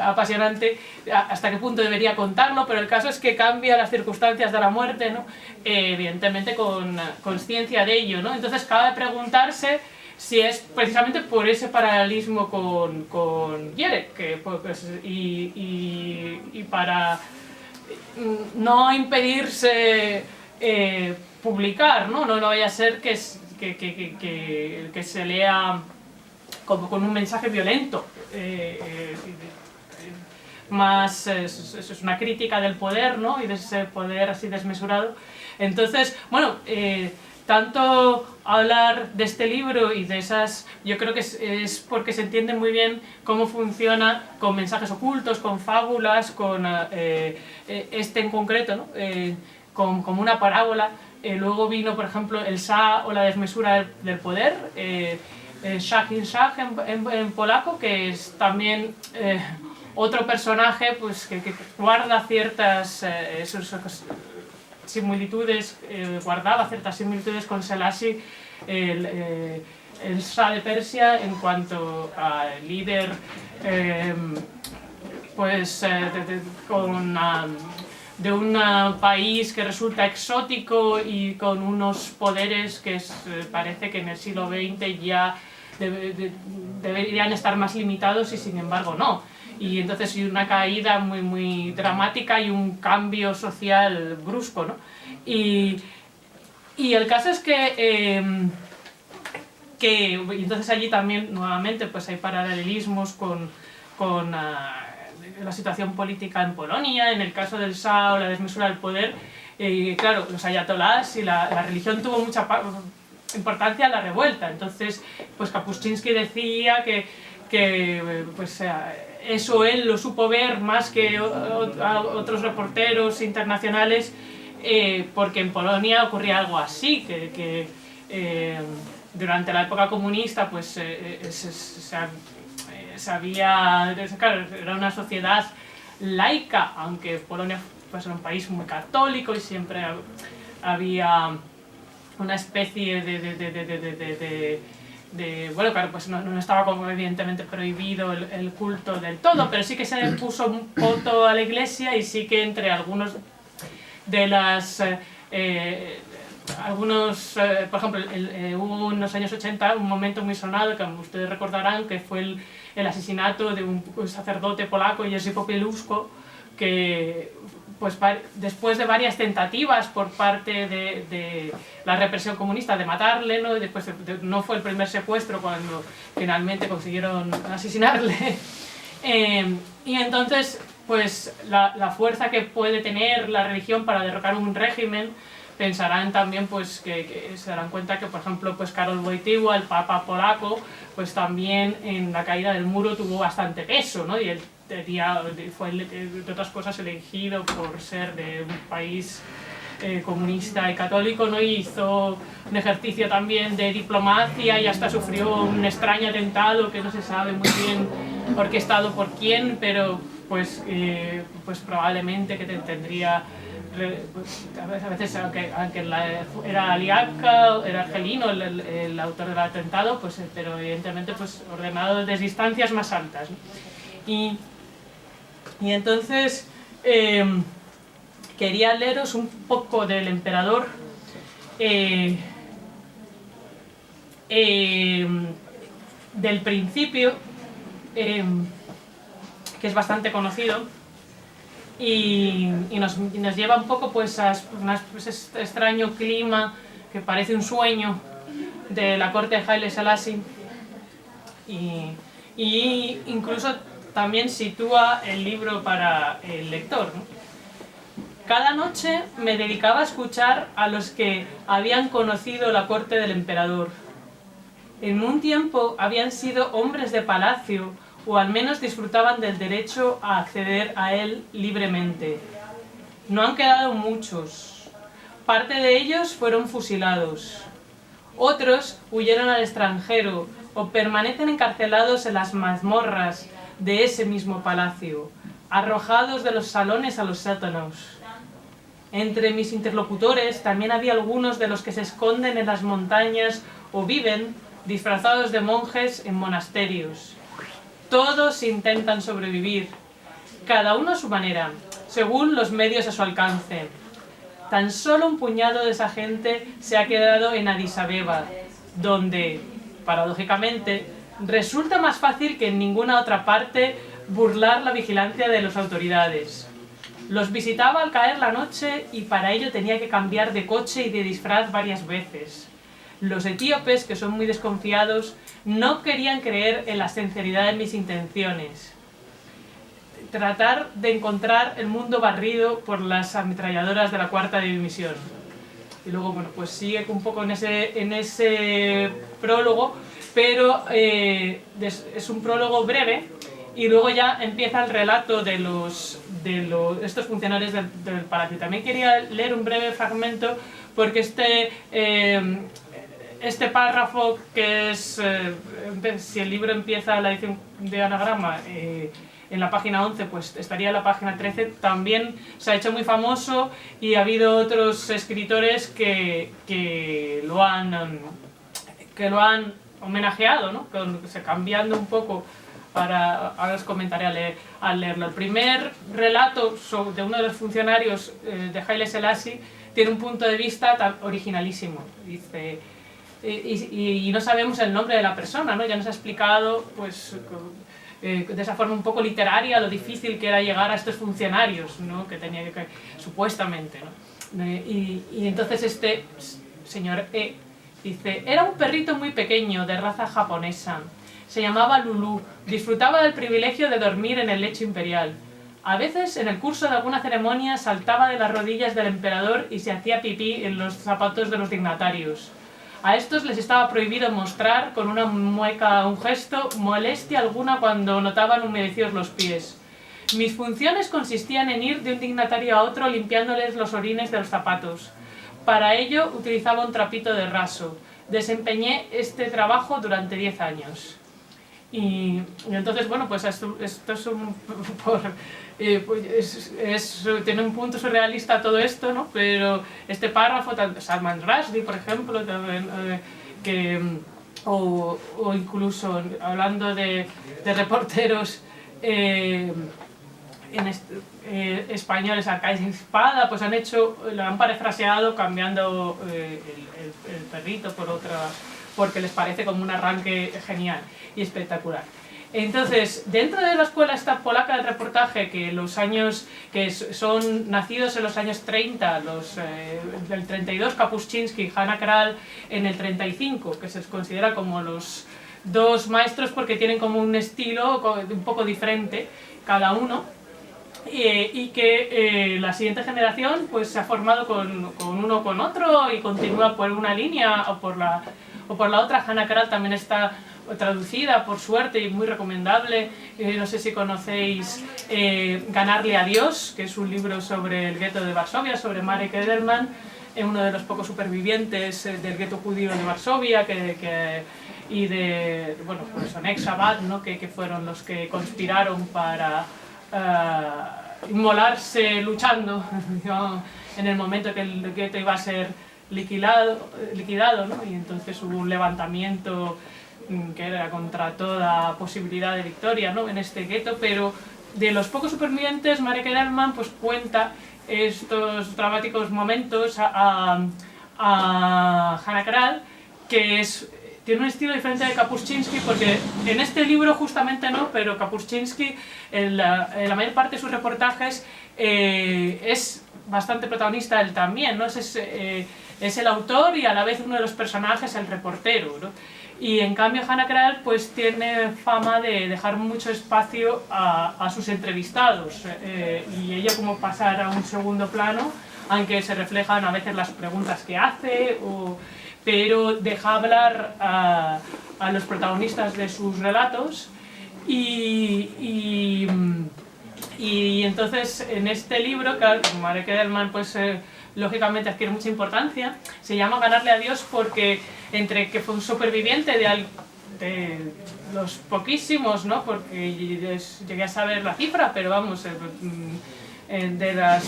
apasionante, hasta qué punto debería contarlo, pero el caso es que cambia las circunstancias de la muerte, ¿no? Evidentemente con conciencia de ello, ¿no? Entonces cabe preguntarse si es precisamente por ese paralelismo con Gierek, pues, y para no impedirse publicar, ¿no? No vaya a ser que se lea como con un mensaje violento, más es una crítica del poder, ¿no? Y de ese poder así desmesurado. Entonces, bueno, tanto hablar de este libro y de esas, yo creo que es porque se entiende muy bien cómo funciona con mensajes ocultos, con fábulas, con este en concreto, ¿no? Como una parábola. Luego vino, por ejemplo, el Shah o la desmesura del poder, Shah in Shah en polaco, que es también otro personaje pues, que guarda ciertas similitudes, guardaba ciertas similitudes con Selassie, el Shah de Persia, en cuanto al líder pues, de un país que resulta exótico y con unos poderes que parece que en el siglo XX ya deberían estar más limitados, y sin embargo no. Y entonces hay una caída muy, muy dramática y un cambio social brusco, ¿no? Y el caso es que entonces allí también nuevamente pues hay paralelismos con la situación política en Polonia, en el caso del Shah o la desmesura del poder, claro, los ayatolás y la religión tuvo mucha importancia en la revuelta. Entonces, pues Kapuscinski decía que pues, eso él lo supo ver más que otros reporteros internacionales, porque en Polonia ocurría algo así, que durante la época comunista pues claro, era una sociedad laica, aunque Polonia pues, era un país muy católico y siempre había una especie bueno, claro, pues no estaba como evidentemente prohibido el culto del todo, pero sí que se puso un voto a la iglesia, y sí que entre algunos de las... por ejemplo, hubo en los años 80 un momento muy sonado que ustedes recordarán, que fue el asesinato de un sacerdote polaco, Jerzy Popieluszko, que pues, después de varias tentativas por parte de la represión comunista de matarle, ¿no? Después no fue el primer secuestro cuando finalmente consiguieron asesinarle. Y entonces, pues la fuerza que puede tener la religión para derrocar un régimen, pensarán también pues que se darán cuenta que, por ejemplo, pues Karol Wojtyła, el papa polaco, pues también en la caída del muro tuvo bastante peso, ¿no? Y él fue, de otras cosas, elegido por ser de un país comunista y católico, ¿no? Y hizo un ejercicio también de diplomacia, y hasta sufrió un extraño atentado que no se sabe muy bien orquestado por quién, pero pues probablemente que tendría... Pues, a veces, aunque era Aliaca, era argelino el autor del atentado, pues, pero evidentemente pues, ordenado desde distancias más altas, ¿no? Y entonces quería leeros un poco del emperador del principio, que es bastante conocido. Y nos lleva un poco pues, a este extraño clima que parece un sueño de la corte de Haile Selassie, y incluso también sitúa el libro para el lector, ¿no? Cada noche me dedicaba a escuchar a los que habían conocido la corte del emperador. En un tiempo habían sido hombres de palacio, o al menos disfrutaban del derecho a acceder a él libremente. No han quedado muchos. Parte de ellos fueron fusilados. Otros huyeron al extranjero o permanecen encarcelados en las mazmorras de ese mismo palacio, arrojados de los salones a los sótanos. Entre mis interlocutores también había algunos de los que se esconden en las montañas o viven disfrazados de monjes en monasterios. Todos intentan sobrevivir, cada uno a su manera, según los medios a su alcance. Tan solo un puñado de esa gente se ha quedado en Addis Abeba, donde, paradójicamente, resulta más fácil que en ninguna otra parte burlar la vigilancia de las autoridades. Los visitaba al caer la noche y para ello tenía que cambiar de coche y de disfraz varias veces. Los etíopes, que son muy desconfiados, no querían creer en la sinceridad de mis intenciones. Tratar de encontrar el mundo barrido por las ametralladoras de la 4ª División. Y luego, bueno, pues sigue un poco en ese prólogo, pero es un prólogo breve, y luego ya empieza el relato de estos funcionarios del palacio. También quería leer un breve fragmento, porque este párrafo, que es, si el libro empieza la edición de anagrama en la página 11, pues estaría en la página 13, también se ha hecho muy famoso, y ha habido otros escritores que lo han homenajeado, ¿no? Cambiando un poco. Ahora os comentaré al leerlo. El primer relato de uno de los funcionarios de Haile Selassie tiene un punto de vista originalísimo. Dice... Y no sabemos el nombre de la persona, ¿no? Ya nos ha explicado, pues, de esa forma un poco literaria, lo difícil que era llegar a estos funcionarios, ¿no? Que tenía que supuestamente, ¿no? Y entonces señor dice: era un perrito muy pequeño, de raza japonesa. Se llamaba Lulú, disfrutaba del privilegio de dormir en el lecho imperial. A veces, en el curso de alguna ceremonia, saltaba de las rodillas del emperador y se hacía pipí en los zapatos de los dignatarios. A estos les estaba prohibido mostrar con una mueca o un gesto molestia alguna cuando notaban humedecidos los pies. Mis funciones consistían en ir de un dignatario a otro limpiándoles los orines de los zapatos. Para ello utilizaba un trapito de raso. Desempeñé este trabajo durante 10 años. Y entonces, bueno, pues esto es tiene un punto surrealista todo esto, ¿no? Pero este párrafo, Salman Rushdie, por ejemplo, también, o incluso hablando de reporteros españoles a calle espada, pues lo han parafraseado cambiando el perrito por otra, porque les parece como un arranque genial y espectacular. Entonces, dentro de la escuela esta polaca del reportaje, que son nacidos en los años 30, del 32 Kapuscinski y Hanna Kral en el 35, que se les considera como los dos maestros porque tienen como un estilo un poco diferente cada uno, y que la siguiente generación pues se ha formado con uno o con otro y continúa por una línea o por la otra. Hanna Kral también está traducida, por suerte, y muy recomendable. No sé si conocéis Ganarle a Dios, que es un libro sobre el gueto de Varsovia, sobre Marek Ederman, uno de los pocos supervivientes del gueto judío de Varsovia, y de, bueno, pues Onek Shabbat, ¿no? que fueron los que conspiraron para inmolarse luchando en el momento que el gueto iba a ser liquidado, ¿no? Y entonces hubo un levantamiento que era contra toda posibilidad de victoria, ¿no? En este gueto. Pero de los pocos supervivientes, Marek Ederman pues cuenta estos dramáticos momentos a Hanna Kral, que tiene un estilo diferente de Kapuscinski, porque en este libro justamente no, pero Kapuscinski en la mayor parte de sus reportajes es bastante protagonista él también, ¿no? Es el autor y a la vez uno de los personajes, el reportero, ¿no? Y en cambio Hanna Kral pues tiene fama de dejar mucho espacio a sus entrevistados, y ella como pasar a un segundo plano, aunque se reflejan a veces las preguntas que hace, pero deja hablar a los protagonistas de sus relatos. Y entonces en este libro, claro, Marek Ederman pues lógicamente adquiere mucha importancia. Se llama Ganarle a Dios porque entre que fue un superviviente de los poquísimos, ¿no? Porque llegué a saber la cifra, pero vamos, de la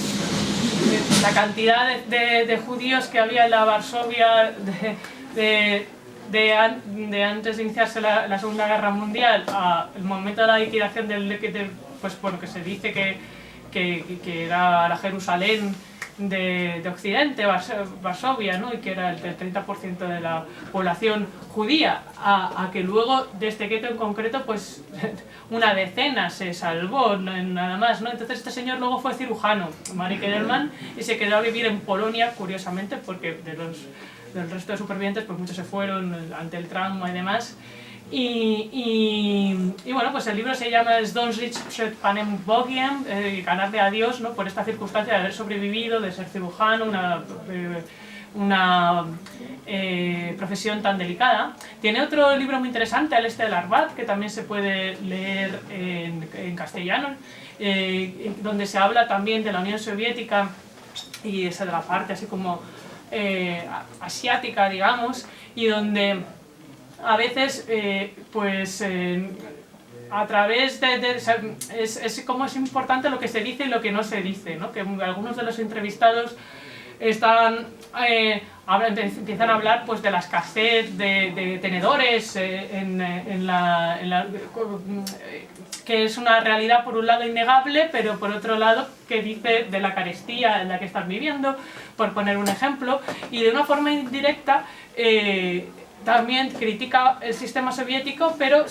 cantidad de judíos que había en la Varsovia de antes de iniciarse la Segunda Guerra Mundial al momento de la liquidación pues bueno, que se dice que era la Jerusalén de Occidente, Varsovia, ¿no? Y que era el 30% de la población judía, a que luego de este gueto en concreto pues una decena se salvó, nada más, ¿no? Entonces este señor luego fue cirujano, Marek Ederman, y se quedó a vivir en Polonia, curiosamente, porque del resto de supervivientes pues muchos se fueron ante el trauma y demás. Y bueno, pues el libro se llama Zdążyć przed Panem Bogiem, ganarle a Dios, ¿no? Por esta circunstancia de haber sobrevivido, de ser cirujano, una profesión tan delicada. Tiene otro libro muy interesante, Al este del Arbat, que también se puede leer en castellano, donde se habla también de la Unión Soviética y esa de la parte así como asiática, digamos, y donde a veces a través es como es importante lo que se dice y lo que no se dice, ¿no? Que algunos de los entrevistados empiezan a hablar pues de la escasez de tenedores que es una realidad por un lado innegable, pero por otro lado que dice de la carestía en la que están viviendo, por poner un ejemplo, y de una forma indirecta también critica el sistema soviético, pero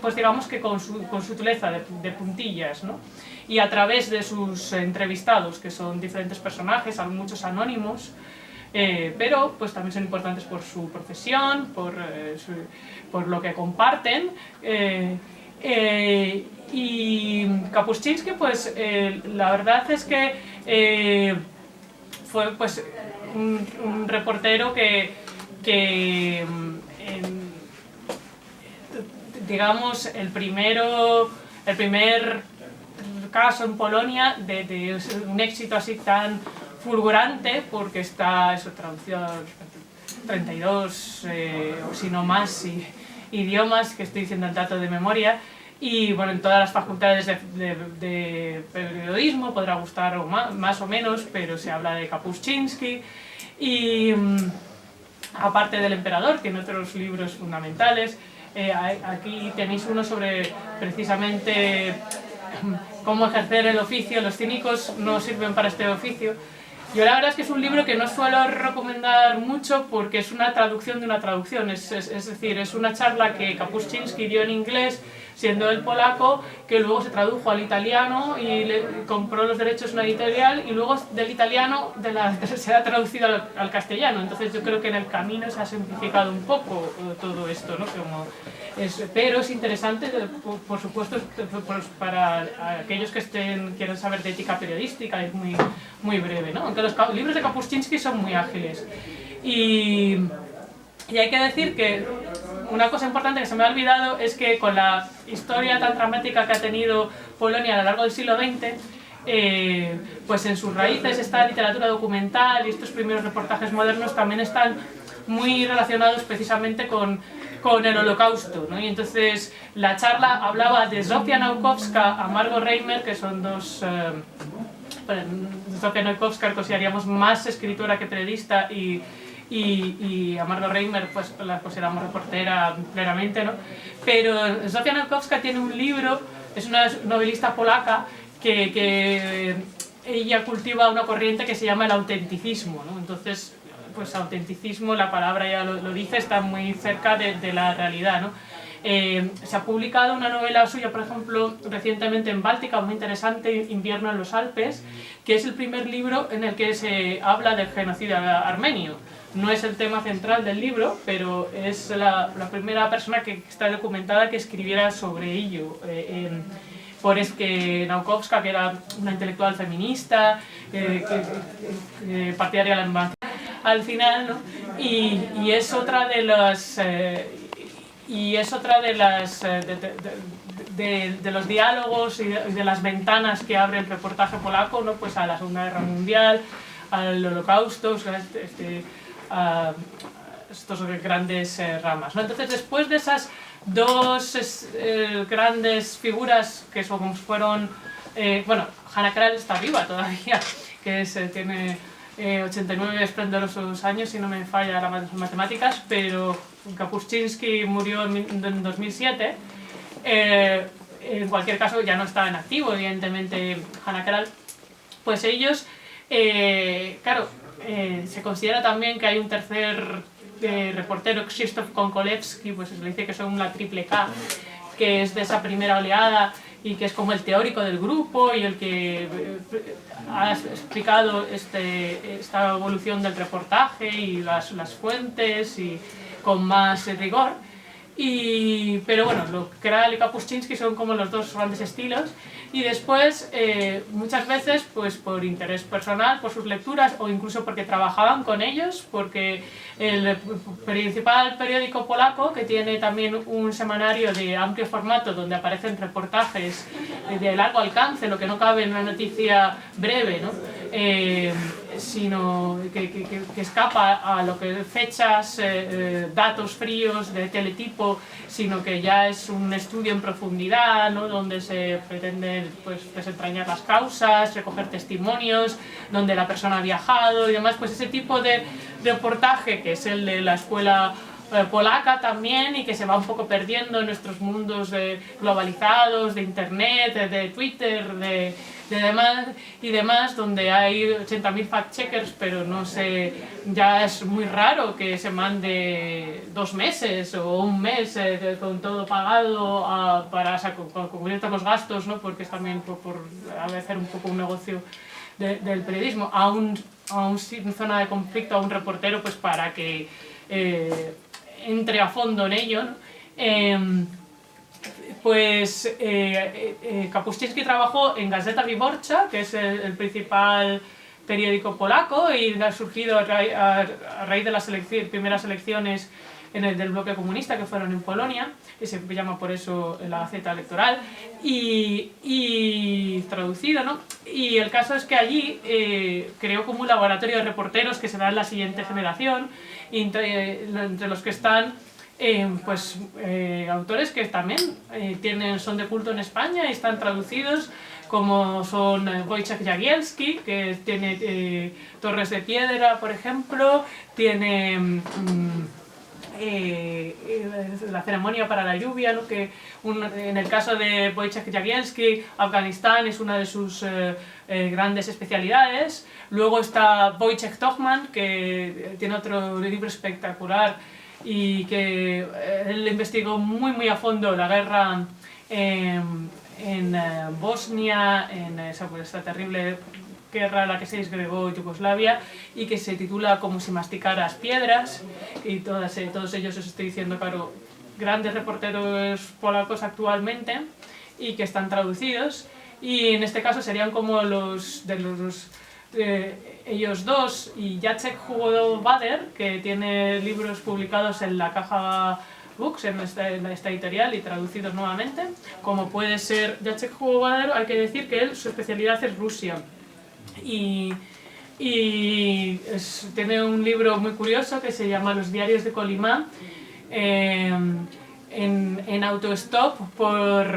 pues digamos que con sutileza, de puntillas, ¿no? Y a través de sus entrevistados, que son diferentes personajes, muchos anónimos, pero pues también son importantes por su profesión, por lo que comparten. Y Kapuscinski, pues la verdad es que fue pues un reportero que digamos el primer caso en Polonia de un éxito así tan fulgurante, porque está eso traducido a 32 o si no más idiomas, que estoy diciendo el dato de memoria, y bueno, en todas las facultades de periodismo podrá gustar más o menos, pero se habla de Kapuscinski. Y aparte del emperador, tiene otros libros fundamentales. Aquí tenéis uno sobre precisamente cómo ejercer el oficio. Los cínicos no sirven para este oficio. Yo la verdad es que es un libro que no suelo recomendar mucho porque es una traducción de una traducción, es decir, es una charla que Kapuscinski dio en inglés, siendo él polaco, que luego se tradujo al italiano y compró los derechos en una editorial, y luego del italiano se ha traducido al castellano. Entonces yo creo que en el camino se ha simplificado un poco todo esto, ¿no? Pero es interesante, por supuesto, para aquellos que quieran saber de ética periodística, es muy breve, ¿no? Aunque los libros de Kapuscinski son muy ágiles. Y hay que decir que una cosa importante que se me ha olvidado es que con la historia tan dramática que ha tenido Polonia a lo largo del siglo XX, pues en sus raíces esta literatura documental y estos primeros reportajes modernos también están muy relacionados precisamente con el Holocausto, ¿no? Y entonces la charla hablaba de Zofia Naukowska a Margot Reimer, que son dos... Zofia Naukowska consideraríamos más escritora que periodista, y a Margot Reimer pues la consideramos reportera plenamente, ¿no? Pero Zofia Naukowska tiene un libro, es una novelista polaca que ella cultiva una corriente que se llama el autenticismo, ¿no? Entonces, pues autenticismo, la palabra ya lo dice, está muy cerca de la realidad, ¿no? Se ha publicado una novela suya, por ejemplo, recientemente en Báltica, muy interesante, Invierno en los Alpes, que es el primer libro en el que se habla del genocidio armenio. No es el tema central del libro, pero es la primera persona que está documentada que escribiera sobre ello. Por es que Naukowska, que era una intelectual feminista, partidaria de la emancipación al final, ¿no? Y es otra de las... de los diálogos y de las ventanas que abre el reportaje polaco, ¿no? Pues a la Segunda Guerra Mundial, al Holocausto, a estos grandes ramas, ¿no? Entonces, después de esas dos grandes figuras que fueron... bueno, Hannah Krall está viva todavía, que tiene 89 esplendorosos años, si no me falla las matemáticas, pero Kapuscinski murió en 2007. En cualquier caso ya no está en activo, evidentemente, Hannah Krall. Pues ellos, claro, se considera también que hay un tercer reportero, Krzysztof Konkolewski, pues se le dice que son la triple K, que es de esa primera oleada y que es como el teórico del grupo y el que ha explicado esta evolución del reportaje y las fuentes y con más rigor. Pero bueno, Krall y Kapuscinski son como los dos grandes estilos, y después muchas veces pues por interés personal, por sus lecturas o incluso porque trabajaban con ellos, porque el principal periódico polaco, que tiene también un semanario de amplio formato donde aparecen reportajes de largo alcance, lo que no cabe en una noticia breve, ¿no? Sino que escapa a lo que fechas, datos fríos de teletipo, sino que ya es un estudio en profundidad, ¿no? Donde se pretende pues, desentrañar las causas, recoger testimonios, donde la persona ha viajado y demás, pues ese tipo de reportaje, que es el de la escuela polaca también, y que se va un poco perdiendo en nuestros mundos globalizados, de internet, de Twitter, de demás, donde hay 80.000 fact-checkers, pero no sé, ya es muy raro que se mande 2 meses o un mes con todo pagado para cubrir todos los gastos, ¿no? Porque es también por hacer un poco un negocio del periodismo. Aún una zona de conflicto a un reportero pues para que entre a fondo en ello, ¿no? Kapuscinski trabajó en Gazeta Wyborcza, que es el principal periódico polaco, y ha surgido a raíz de las primeras elecciones del bloque comunista que fueron en Polonia, y se llama por eso la Gaceta Electoral, y traducido, ¿no? Y el caso es que allí creó como un laboratorio de reporteros que será la siguiente generación, entre los que están autores que también son de culto en España y están traducidos, como son Wojciech Jagielski, que tiene Torres de Piedra, por ejemplo, tiene La ceremonia para la lluvia, ¿no? Que en el caso de Wojciech Jagielski, Afganistán es una de sus grandes especialidades. Luego está Wojciech Tochman, que tiene otro libro espectacular y que él investigó muy a fondo la guerra en Bosnia, en esa terrible guerra a la que se disgregó Yugoslavia, y que se titula Como si masticaras piedras, y todos ellos, os estoy diciendo, claro, grandes reporteros polacos actualmente y que están traducidos, y en este caso serían como ellos dos y Jacek Hugo-Bader, que tiene libros publicados en la Caja Books, en esta editorial, y traducidos nuevamente, como puede ser Jacek Hugo-Bader. Hay que decir que su especialidad es Rusia, y tiene un libro muy curioso que se llama Los diarios de Kolyma, en autostop por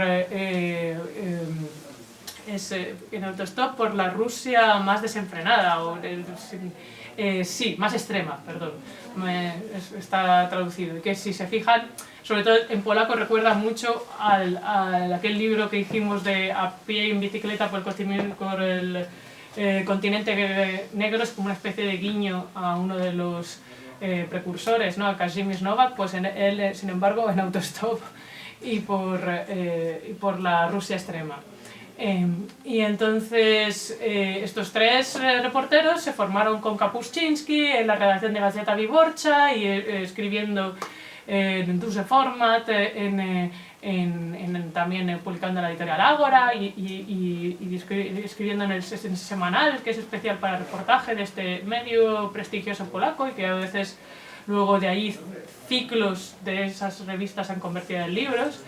la Rusia más desenfrenada, más extrema, perdón, está traducido, y que si se fijan, sobre todo en polaco, recuerda mucho a aquel libro que hicimos de A pie en bicicleta por el continente negro, es como una especie de guiño a uno de los precursores, ¿no? A Kazimierz Nowak, pues él, sin embargo, en autostop y por la Rusia extrema. Y entonces estos tres reporteros se formaron con Kapuscinski en la redacción de Gazeta Wyborcza y escribiendo en Duże Format, también publicando en la editorial Ágora y escribiendo en el semanal, que es especial para reportaje de este medio prestigioso polaco, y que a veces luego de ahí ciclos de esas revistas se han convertido en libros.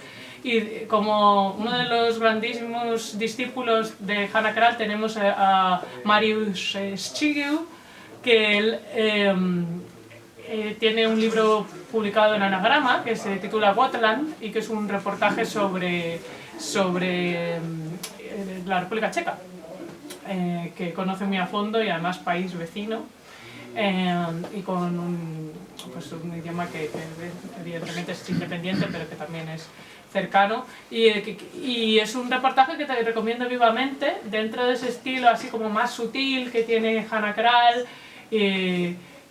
Y como uno de los grandísimos discípulos de Hannah Krall tenemos a Mariusz Szczygieł, que él tiene un libro publicado en Anagrama que se titula Gotland, y que es un reportaje sobre la República Checa, que conoce muy a fondo, y además país vecino, y con un idioma que evidentemente es independiente, pero que también es cercano, y es un reportaje que te recomiendo vivamente, dentro de ese estilo así como más sutil que tiene Hannah Krall.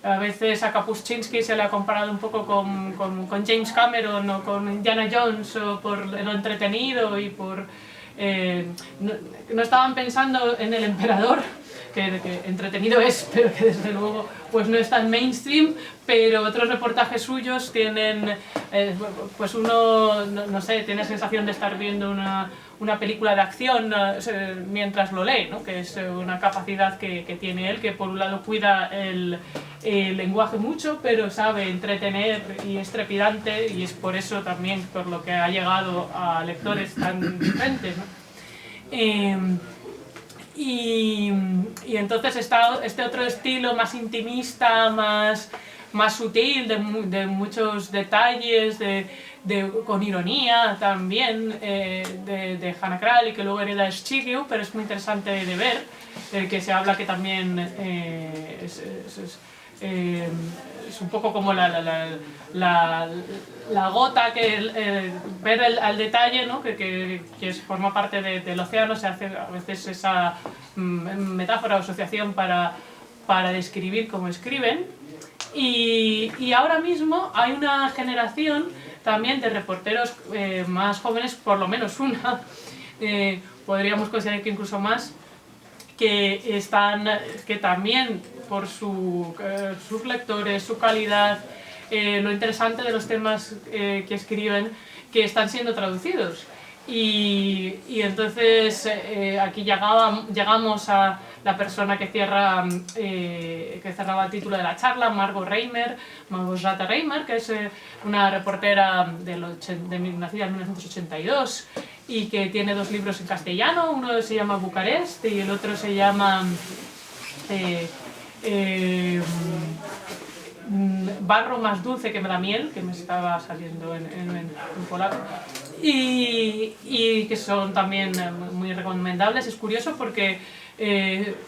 A veces a Kapuscinski se le ha comparado un poco con James Cameron o con Indiana Jones, o por lo entretenido y por... no estaban pensando en el emperador, que entretenido es, pero que desde luego pues no es tan mainstream, pero otros reportajes suyos tienen, pues uno, no sé, tiene sensación de estar viendo una película de acción mientras lo lee, ¿no? Que es una capacidad que tiene él, que por un lado cuida el lenguaje mucho, pero sabe entretener y es trepidante, y es por eso también por lo que ha llegado a lectores tan diferentes, ¿no? Y entonces está este otro estilo más intimista, más sutil, de muchos detalles, con ironía también, de Hannah Krall, y que luego hereda Szczygieł, pero es muy interesante de ver, que se habla que también es un poco como la gota, que ver al detalle, ¿no? que forma parte del océano. Se hace a veces esa metáfora o asociación para describir cómo escriben. Y ahora mismo hay una generación también de reporteros más jóvenes, por lo menos una, podríamos considerar que incluso más, que también por sus lectores, su calidad, lo interesante de los temas que escriben, que están siendo traducidos. Y entonces aquí llegamos a la persona que cerraba el título de la charla, Margot Rata Reimer, que es una reportera nacida en 1982 y que tiene 2 libros en castellano. Uno se llama Bucarest y el otro se llama Barro más dulce que me da miel, que me estaba saliendo en polaco, y que son también muy recomendables. Es curioso porque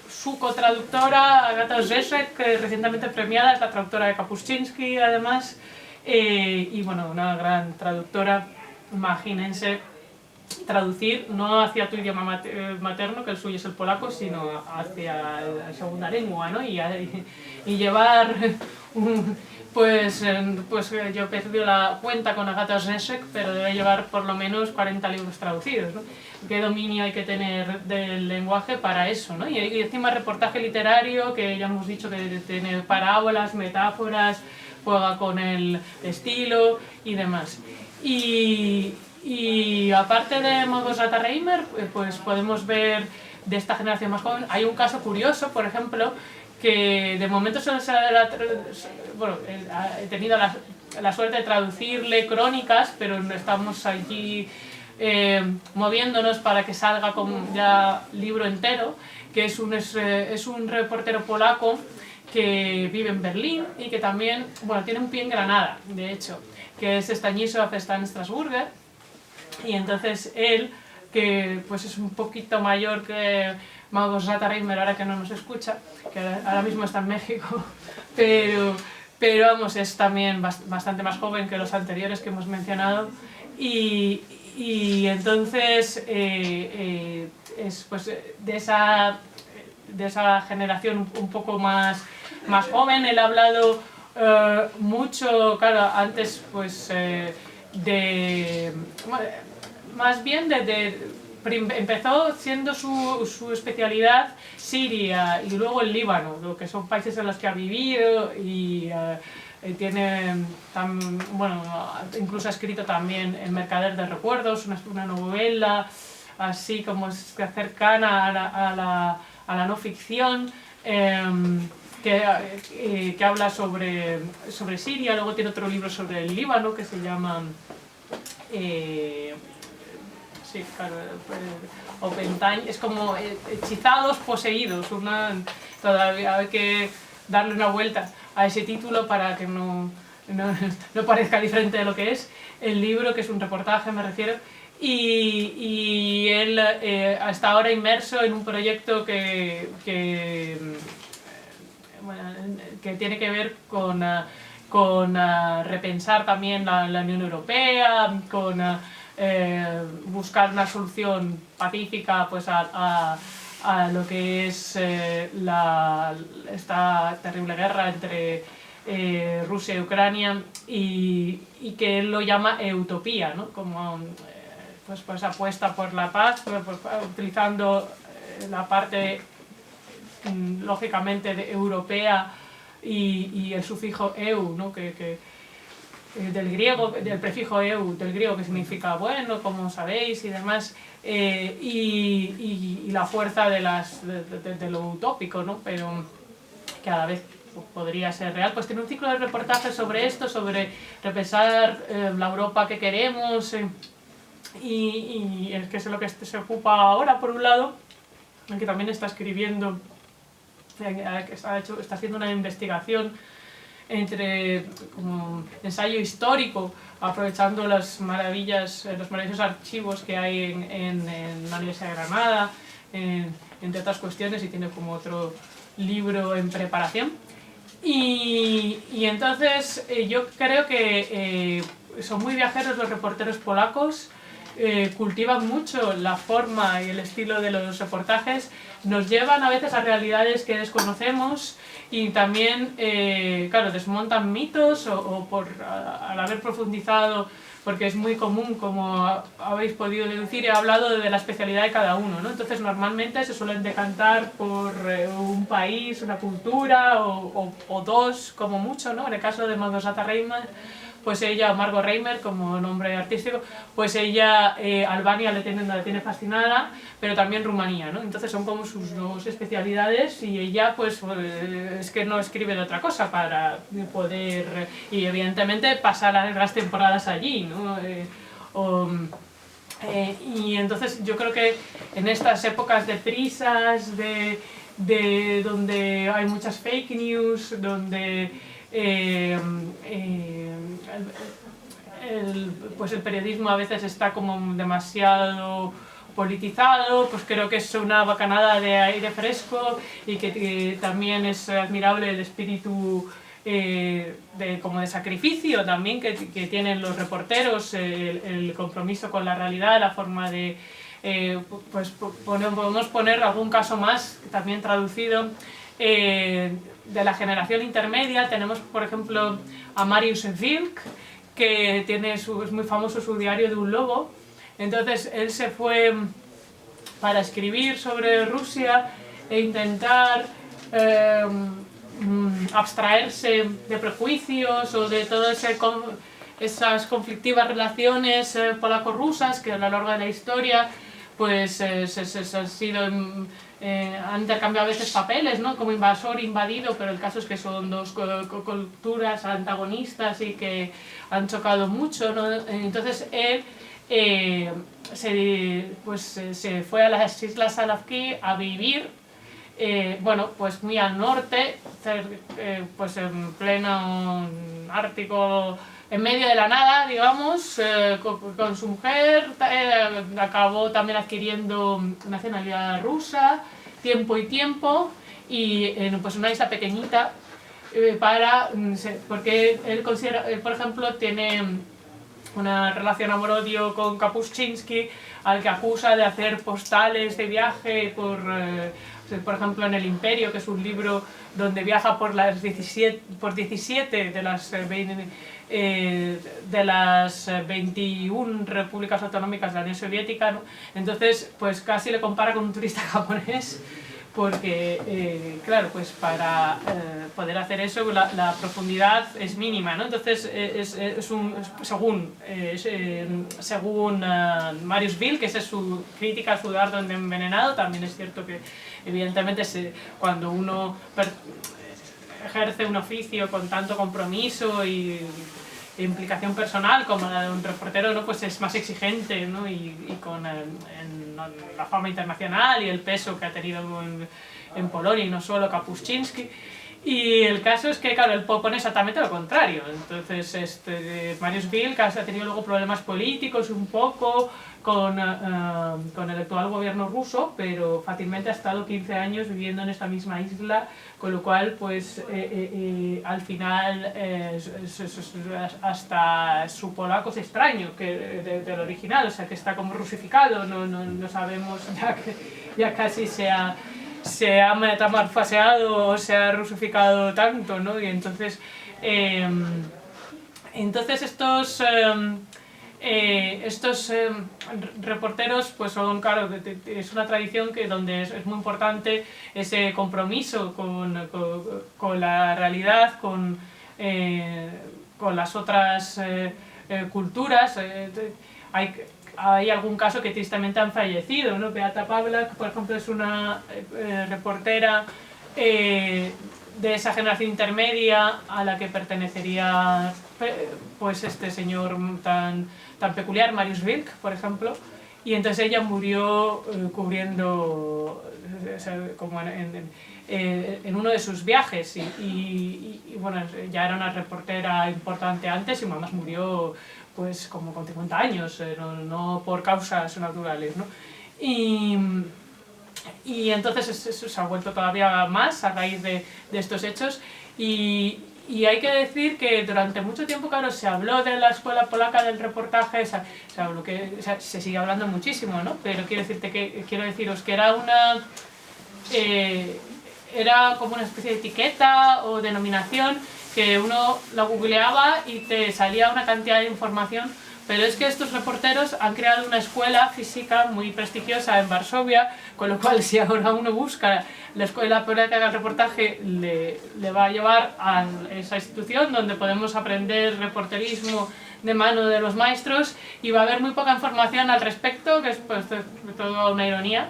su cotraductora, Agata Rzeszek, recientemente premiada, es la traductora de Kapuscinski, además, y bueno, una gran traductora. Imagínense traducir no hacia tu idioma materno, que el suyo es el polaco, sino hacia la segunda lengua, ¿no? Y llevar pues yo he perdido la cuenta con Agata Rzeszek, pero debe llevar por lo menos 40 libros traducidos, ¿no? ¿Qué dominio hay que tener del lenguaje para eso, ¿no? Y encima reportaje literario, que ya hemos dicho que tiene parábolas, metáforas, juega con el estilo y demás. Y aparte de Margot Rata Reimer, pues podemos ver de esta generación más joven. Hay un caso curioso, por ejemplo, que de momento he tenido la suerte de traducirle crónicas, pero estamos allí moviéndonos para que salga con ya libro entero, que es un reportero polaco que vive en Berlín y que también, bueno, tiene un pie en Granada, de hecho, que es Stanisław, está en Estrasburgo. Y entonces él, que pues es un poquito mayor que Margot Rata Reimer, ahora que no nos escucha, que ahora mismo está en México, pero vamos, es también bastante más joven que los anteriores que hemos mencionado, y entonces es pues de esa generación un poco más joven. Él ha hablado mucho, claro, antes pues empezó siendo su especialidad Siria y luego el Líbano, lo que son países en los que ha vivido, y tiene, incluso ha escrito también El mercader de recuerdos, una novela así como cercana a la no ficción, que habla sobre Siria. Luego tiene otro libro sobre el Líbano que se llama Opentany, es como hechizados, poseídos. Todavía hay que darle una vuelta a ese título para que no parezca diferente de lo que es el libro, que es un reportaje, me refiero. Y él está ahora inmerso en un proyecto que tiene que ver con repensar también la Unión Europea, con buscar una solución pacífica pues a lo que es esta terrible guerra entre Rusia y Ucrania, y que él lo llama utopía, ¿no? Como pues apuesta por la paz, utilizando la parte lógicamente europea y el sufijo eu, ¿no? Del griego, del prefijo eu, del griego, que significa bueno, como sabéis, y demás, y la fuerza de lo utópico, ¿no? Pero que a la vez podría ser real. Pues tiene un ciclo de reportajes sobre esto, sobre repensar la Europa que queremos, y es que es lo que se ocupa ahora, por un lado, el que también está escribiendo, está haciendo una investigación como ensayo histórico, aprovechando los maravillosos archivos que hay en la Universidad de Granada, entre otras cuestiones, y tiene como otro libro en preparación. Y entonces yo creo que son muy viajeros los reporteros polacos, cultivan mucho la forma y el estilo de los reportajes, nos llevan a veces a realidades que desconocemos, y también, claro, desmontan mitos, o al haber profundizado porque es muy común, como habéis podido deducir, he hablado de la especialidad de cada uno, ¿no? Entonces normalmente se suelen decantar por un país, una cultura o dos como mucho, ¿no? En el caso de Małgorzata Reimer, pues ella, Margot Reimer como nombre artístico, pues ella Albania la tiene fascinada, pero también Rumanía, ¿no? Entonces son como sus dos especialidades y ella pues es que no escribe de otra cosa para poder, y evidentemente pasar las temporadas allí, ¿no? Y entonces yo creo que en estas épocas de prisas, donde hay muchas fake news, donde pues el periodismo a veces está como demasiado politizado, pues creo que es una bocanada de aire fresco y que también es admirable el espíritu como de sacrificio también que tienen los reporteros, el compromiso con la realidad, la forma de... pues podemos poner algún caso más también traducido de la generación intermedia. Tenemos por ejemplo a Marius Wilk, que es muy famoso su diario de un lobo. Entonces él se fue para escribir sobre Rusia e intentar abstraerse de prejuicios o de todas esas conflictivas relaciones polaco-rusas que a lo largo de la historia pues han intercambiado a veces papeles, ¿no? Como invasor invadido, pero el caso es que son dos culturas antagonistas y que han chocado mucho, ¿no? Entonces él se fue a las Islas Salakí a vivir, bueno, pues muy al norte, pues en pleno Ártico, en medio de la nada, digamos, con su mujer, acabó también adquiriendo nacionalidad rusa, tiempo y tiempo, y pues una isla pequeñita, porque él por ejemplo, tiene una relación amor-odio con Kapuscinski, al que acusa de hacer postales de viaje por ejemplo en El Imperio, que es un libro donde viaja por 17 de las 21 repúblicas autonómicas de la Unión Soviética, ¿no? Entonces pues casi le compara con un turista japonés, porque claro, pues para poder hacer eso la profundidad es mínima, ¿no? Entonces según Marius Wilk, que esa es su crítica a su dardo envenenado, también es cierto que evidentemente cuando uno ejerce un oficio con tanto compromiso y implicación personal como la de un reportero, ¿no? Pues es más exigente, ¿no? Y con la fama internacional y el peso que ha tenido en Polonia y no solo Kapuscinski. Y el caso es que, claro, él pone exactamente lo contrario. Entonces, Marius Wilk ha tenido luego problemas políticos un poco con el actual gobierno ruso, pero fácilmente ha estado 15 años viviendo en esta misma isla, con lo cual, pues, al final, hasta su polaco es extraño del original, o sea, que está como rusificado, no sabemos, ya casi se ha metamorfoseado o se ha rusificado tanto, ¿no? Y entonces estos reporteros pues son, claro, es una tradición donde es muy importante ese compromiso con la realidad, con las otras culturas. Hay algún caso que tristemente han fallecido, ¿no? Beata Pawlak, por ejemplo, es una reportera de esa generación intermedia a la que pertenecería pues este señor tan peculiar, Marius Wilk, por ejemplo, y entonces ella murió cubriendo, como en uno de sus viajes, y bueno, ya era una reportera importante antes y además murió pues como con 50 años, no por causas naturales, ¿no? Y entonces eso se ha vuelto todavía más a raíz de estos hechos, y hay que decir que durante mucho tiempo, claro, se habló de la escuela polaca del reportaje, se sigue hablando muchísimo, ¿no? Pero quiero deciros que era como una especie de etiqueta o denominación que uno la googleaba y te salía una cantidad de información Pero es que estos reporteros han creado una escuela física muy prestigiosa en Varsovia, con lo cual si ahora uno busca la escuela para que haga el reportaje, le va a llevar a esa institución donde podemos aprender reporterismo de mano de los maestros, y va a haber muy poca información al respecto, que es pues, toda una ironía,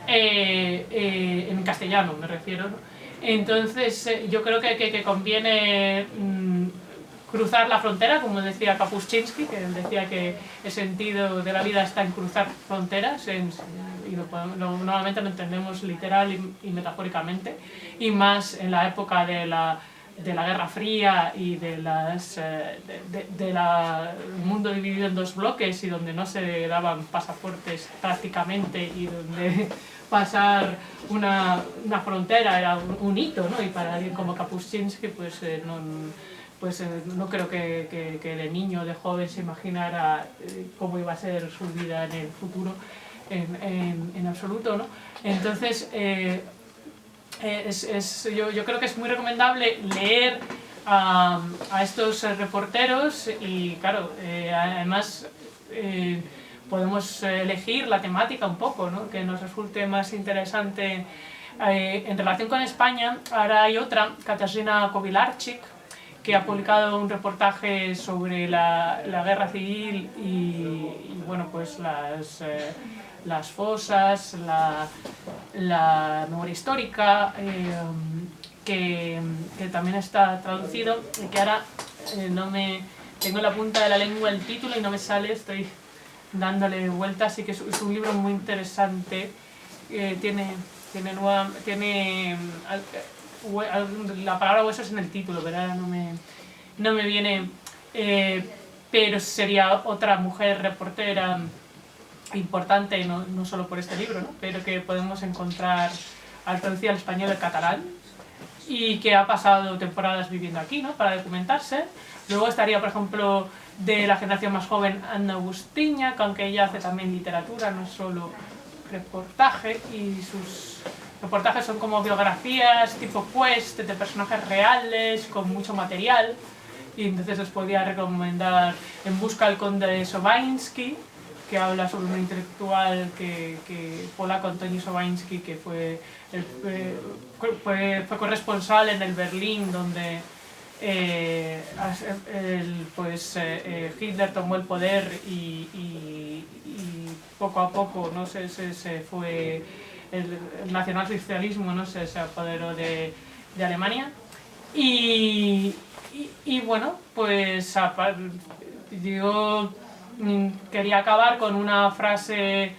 en castellano me refiero, ¿no? Entonces yo creo que conviene cruzar la frontera, como decía Kapuscinski, que él decía que el sentido de la vida está en cruzar fronteras, y normalmente lo entendemos literal y metafóricamente, y más en la época de la Guerra Fría y del mundo dividido en dos bloques, y donde no se daban pasaportes prácticamente, y donde pasar una frontera era un hito, ¿no? Y para alguien como Kapuscinski pues no creo que de niño, de joven, se imaginara cómo iba a ser su vida en el futuro en absoluto, ¿no? Entonces yo creo que es muy recomendable leer a estos reporteros, y claro, además podemos elegir la temática un poco, ¿no? Que nos resulte más interesante. En relación con España, ahora hay otra, Katarzyna Kobylarczyk, que ha publicado un reportaje sobre la guerra civil y bueno, pues las fosas, la memoria histórica, que también está traducido, y que ahora tengo en la punta de la lengua el título y no me sale, estoy dándole vueltas, así que es un libro muy interesante. Tiene la palabra huesos en el título, pero ahora no me viene, pero sería otra mujer reportera importante, no solo por este libro, ¿no? Pero que podemos encontrar al traducir al español el catalán, y que ha pasado temporadas viviendo aquí, ¿no? Para documentarse. Luego estaría, por ejemplo, de la generación más joven, Anna Agustiña, que aunque ella hace también literatura, no solo reportaje, y sus reportajes son como biografías tipo quest de personajes reales con mucho material, y entonces les podría recomendar En busca del conde Sobański, que habla sobre un intelectual polaco, Antoni Sobański, que fue corresponsal en el Berlín, donde Hitler tomó el poder, y poco a poco, ¿no? se fue el nacionalsocialismo, ¿no? se apoderó de Alemania, y bueno, pues yo quería acabar con una frase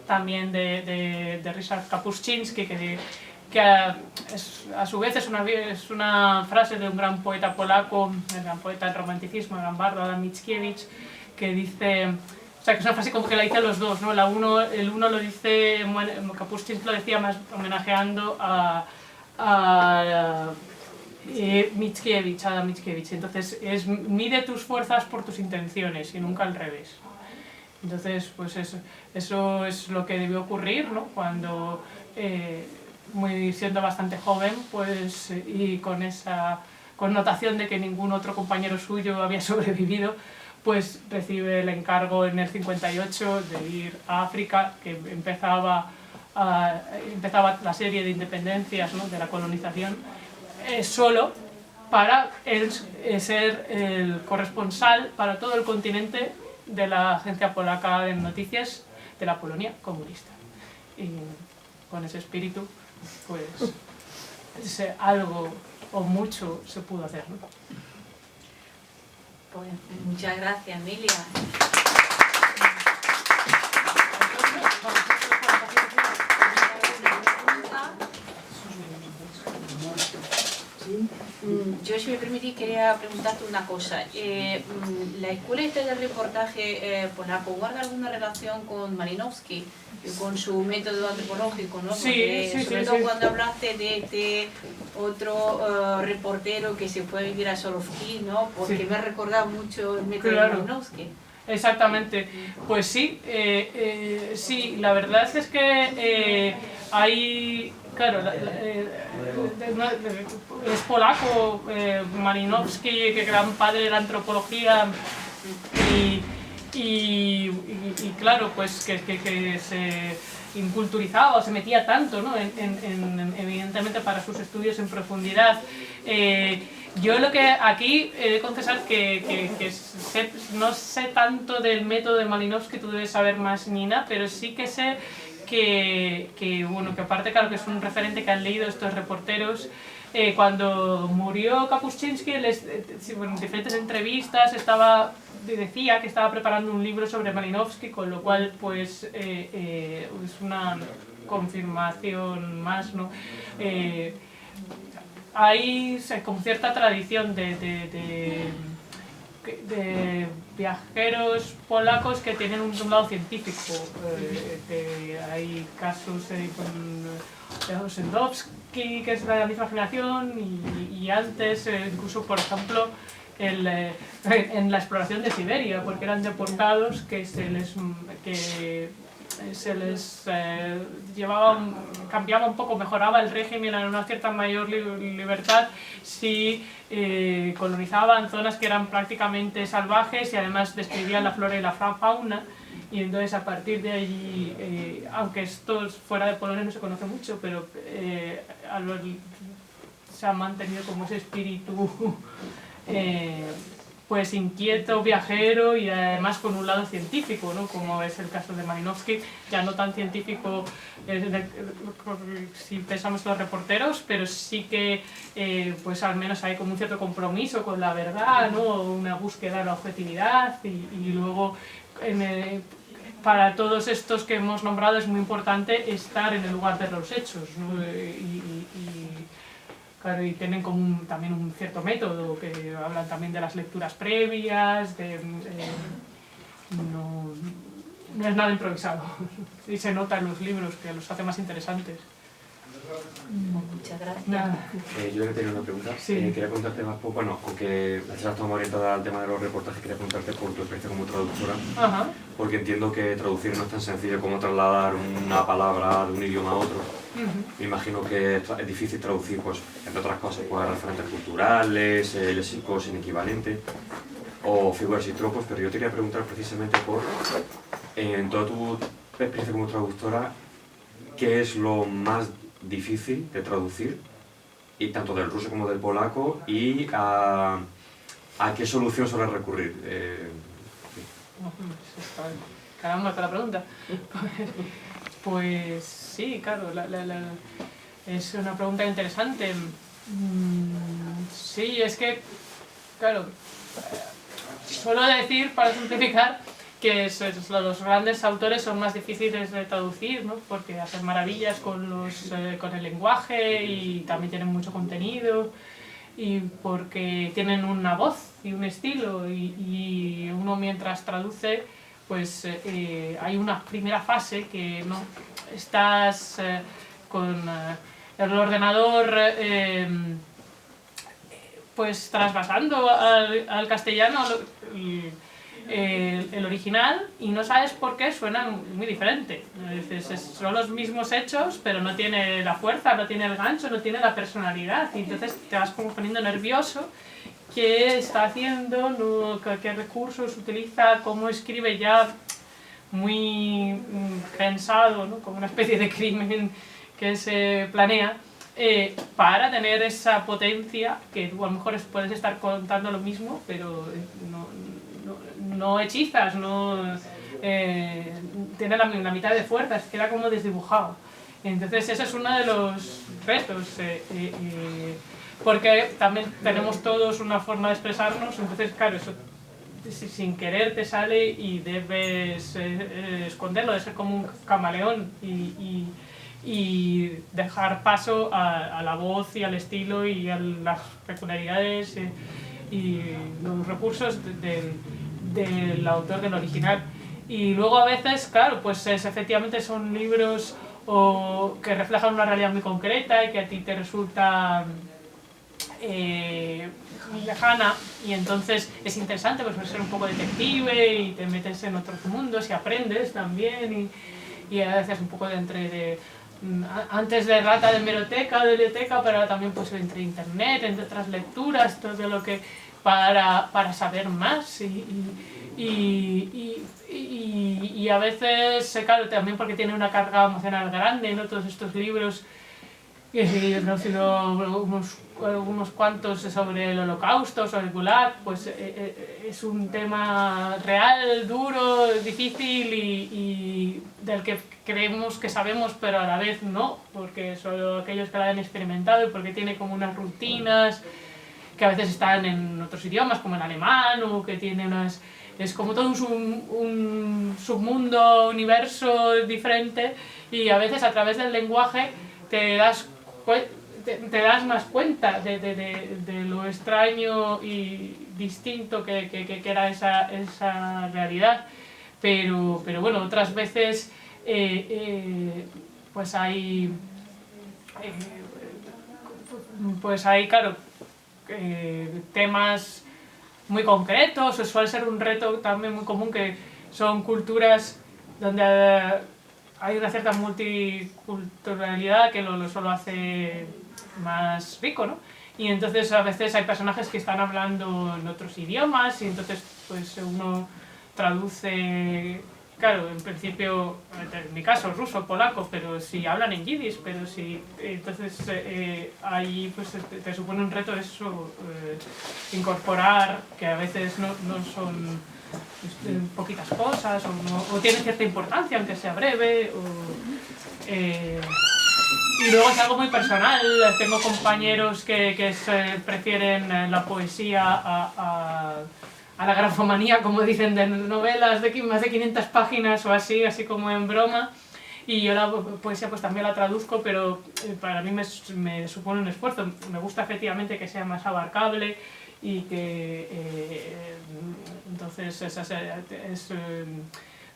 también de Ryszard Kapuscinski, que a su vez es una frase de un gran poeta polaco, el gran poeta del romanticismo, el gran bardo Adam Mickiewicz, que dice, o sea, que es una frase como que la dice a los dos, ¿no? El uno lo dice, Kapuscinski lo decía más homenajeando a Mickiewicz, Adam Mickiewicz. Entonces mide tus fuerzas por tus intenciones y nunca al revés. Entonces pues eso es lo que debió ocurrir, ¿no? Cuando siendo bastante joven, pues, y con esa connotación de que ningún otro compañero suyo había sobrevivido, pues recibe el encargo en el 58 de ir a África, que empezaba la serie de independencias, ¿no? De la colonización, solo para él ser el corresponsal para todo el continente de la agencia polaca de noticias de la Polonia comunista. Y con ese espíritu, pues algo o mucho se pudo hacer, ¿no? Pues, muchas gracias, Emilia. Yo, si me permitís, quería preguntarte una cosa. ¿La escuela esta de reportaje polaco guarda alguna relación con Malinowski, con su método antropológico, ¿no? Sí, sobre todo cuando hablaste de este otro reportero que se fue a vivir a Solovki, ¿no? Porque me ha recordado mucho el método de Malinowski. Exactamente, pues sí, sí, la verdad es que hay, claro, es polaco, Malinowski, que gran padre de la antropología Y claro, pues que se inculturizaba o se metía tanto, ¿no? Evidentemente para sus estudios en profundidad. Yo lo que aquí he de confesar que no sé tanto del método de Malinowski, tú debes saber más, Nina, pero sí que sé bueno, que aparte, claro, que es un referente que han leído estos reporteros. Cuando murió Kapuscinski, en diferentes entrevistas decía que estaba preparando un libro sobre Malinowski, con lo cual pues es una confirmación más, ¿no? Hay como cierta tradición de viajeros polacos que tienen un lado científico. Hay casos con Osendowski, que es de la misma generación, y antes, incluso, por ejemplo, en la exploración de Siberia, porque eran deportados que se les cambiaba un poco, mejoraba el régimen a una cierta mayor libertad si colonizaban zonas que eran prácticamente salvajes y además describían la flora y la fauna. Y entonces a partir de allí, aunque esto fuera de Polonia no se conoce mucho, pero se ha mantenido como ese espíritu pues inquieto, viajero y además con un lado científico, ¿no? Como es el caso de Malinowski, ya no tan científico si pensamos los reporteros, pero sí que pues al menos hay como un cierto compromiso con la verdad, ¿no? Una búsqueda de la objetividad y luego para todos estos que hemos nombrado es muy importante estar en el lugar de los hechos, ¿no? Claro, y tienen como también un cierto método, que hablan también de las lecturas previas, no es nada improvisado, y se nota en los libros, que los hace más interesantes. Muchas gracias. Yo le tenía una pregunta. Sí. Quería preguntarte más poco, bueno, aunque la charla está más orientada al tema de los reportajes, quería preguntarte por tu experiencia como traductora. Ajá. Porque entiendo que traducir no es tan sencillo como trasladar una palabra de un idioma a otro. Me imagino que es difícil traducir, pues, entre otras cosas, pues, referentes culturales, léxicos inequivalentes o figuras y tropos, pero yo te quería preguntar precisamente en toda tu experiencia como traductora, ¿qué es lo más difícil de traducir, y tanto del ruso como del polaco, y a qué solución suele recurrir? Caramba, con la pregunta. Pues sí, claro, es una pregunta interesante. Sí, es que, claro, suelo decir, para simplificar, que los grandes autores son más difíciles de traducir, ¿no? Porque hacen maravillas con el lenguaje y también tienen mucho contenido, y porque tienen una voz y un estilo, y uno mientras traduce, pues hay una primera fase que no estás con el ordenador pues trasvasando al castellano el original, y no sabes por qué suenan muy diferente. Son los mismos hechos, pero no tiene la fuerza, no tiene el gancho, no tiene la personalidad, y entonces te vas como poniendo nervioso. ¿Qué está haciendo? ¿No? ¿Qué recursos utiliza? ¿Cómo escribe? Ya muy pensado, ¿no? Como una especie de crimen que se planea para tener esa potencia que tú a lo mejor puedes estar contando lo mismo, pero no hechizas, tiene la mitad de fuerza, queda como desdibujado. Entonces ese es uno de los retos, porque también tenemos todos una forma de expresarnos, entonces claro, eso sin querer te sale y debes esconderlo, de ser como un camaleón y dejar paso a la voz y al estilo y a las peculiaridades y los recursos del autor, del original. Y luego a veces, claro, pues efectivamente son libros que reflejan una realidad muy concreta y que a ti te resulta lejana, y entonces es interesante pues ser un poco detective y te metes en otros mundos y aprendes también, y a veces un poco de antes de rata de hemeroteca, de biblioteca, pero también pues entre internet, entre otras lecturas, todo lo que para saber más y a veces, claro, también porque tiene una carga emocional grande, ¿no? Todos estos libros, que sí, he traducido unos cuantos sobre el Holocausto, sobre el Gulag, pues es un tema real, duro, difícil y del que creemos que sabemos, pero a la vez no, porque solo aquellos que lo han experimentado y porque tiene como unas rutinas que a veces están en otros idiomas, como el alemán, o que tiene unas... Es como todo un submundo, universo diferente, y a veces a través del lenguaje te das más cuenta de lo extraño y distinto que era esa realidad. Pero bueno, otras veces pues hay claro, temas muy concretos, o suele ser un reto también muy común, que son culturas donde hay una cierta multiculturalidad que solo hace más rico, ¿no? Y entonces a veces hay personajes que están hablando en otros idiomas y entonces pues uno traduce, claro, en principio, en mi caso, ruso, polaco, pero si hablan en yiddish, pero si, entonces ahí pues te supone un reto eso, incorporar, que a veces no son poquitas cosas, o tienen cierta importancia, aunque sea breve, y luego es algo muy personal. Tengo compañeros que prefieren la poesía a la grafomanía, como dicen, de novelas de más de 500 páginas o así como en broma, y yo la poesía pues también la traduzco, pero para mí me supone un esfuerzo. Me gusta efectivamente que sea más abarcable y que entonces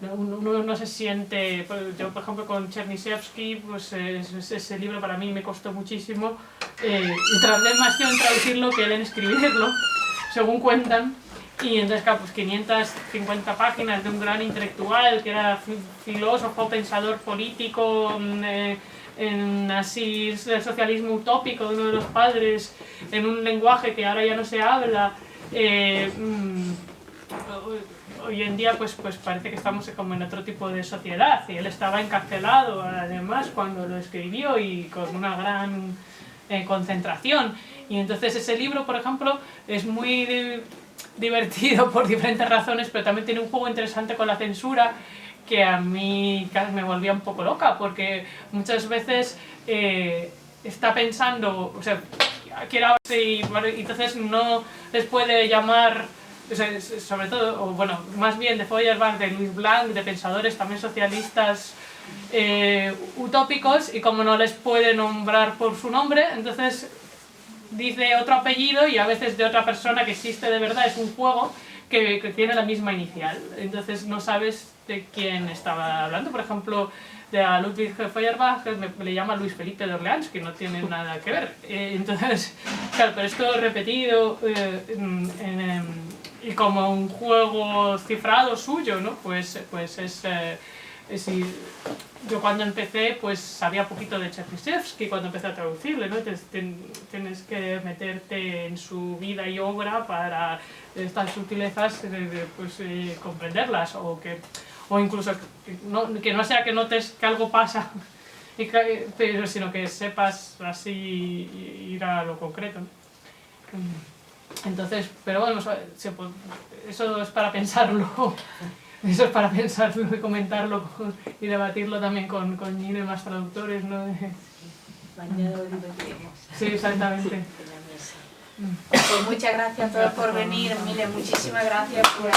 uno no se siente... Yo, por ejemplo, con Chernyshevsky, pues ese libro para mí me costó muchísimo, tardé más yo en traducirlo que él en escribirlo, según cuentan. Y entonces, claro, pues 550 páginas de un gran intelectual que era filósofo, pensador político, en así el socialismo utópico de uno de los padres, en un lenguaje que ahora ya no se habla. Hoy en día pues parece que estamos como en otro tipo de sociedad, y él estaba encarcelado además cuando lo escribió, y con una gran concentración. Y entonces ese libro, por ejemplo, es muy divertido por diferentes razones, pero también tiene un juego interesante con la censura que a mí me volvía un poco loca, porque muchas veces está pensando, o sea, quiere y entonces no les puede llamar, o sea, sobre todo, o bueno, más bien de Feuerbach, de Louis Blanc, de pensadores también socialistas utópicos, y como no les puede nombrar por su nombre, entonces dice otro apellido, y a veces de otra persona que existe de verdad. Es un juego que tiene la misma inicial, entonces no sabes de quién estaba hablando. Por ejemplo, de a Ludwig Feuerbach le llama Luis Felipe de Orleans, que no tiene nada que ver. Entonces, claro, pero esto repetido y como un juego cifrado suyo, ¿no? Pues yo cuando empecé pues sabía poquito de Chernyshevsky cuando empecé a traducirle, ¿no? Tienes que meterte en su vida y obra para estas sutilezas pues, comprenderlas, o incluso que no sea que notes que algo pasa, pero sino que sepas así ir a lo concreto, ¿no? Entonces, pero bueno, eso es para pensarlo. Eso es para pensarlo y comentarlo y debatirlo también con Gino y más traductores, ¿no? Mañana lo debatiremos. Sí, exactamente. Pues muchas gracias a todos por venir. Mire, muchísimas gracias por...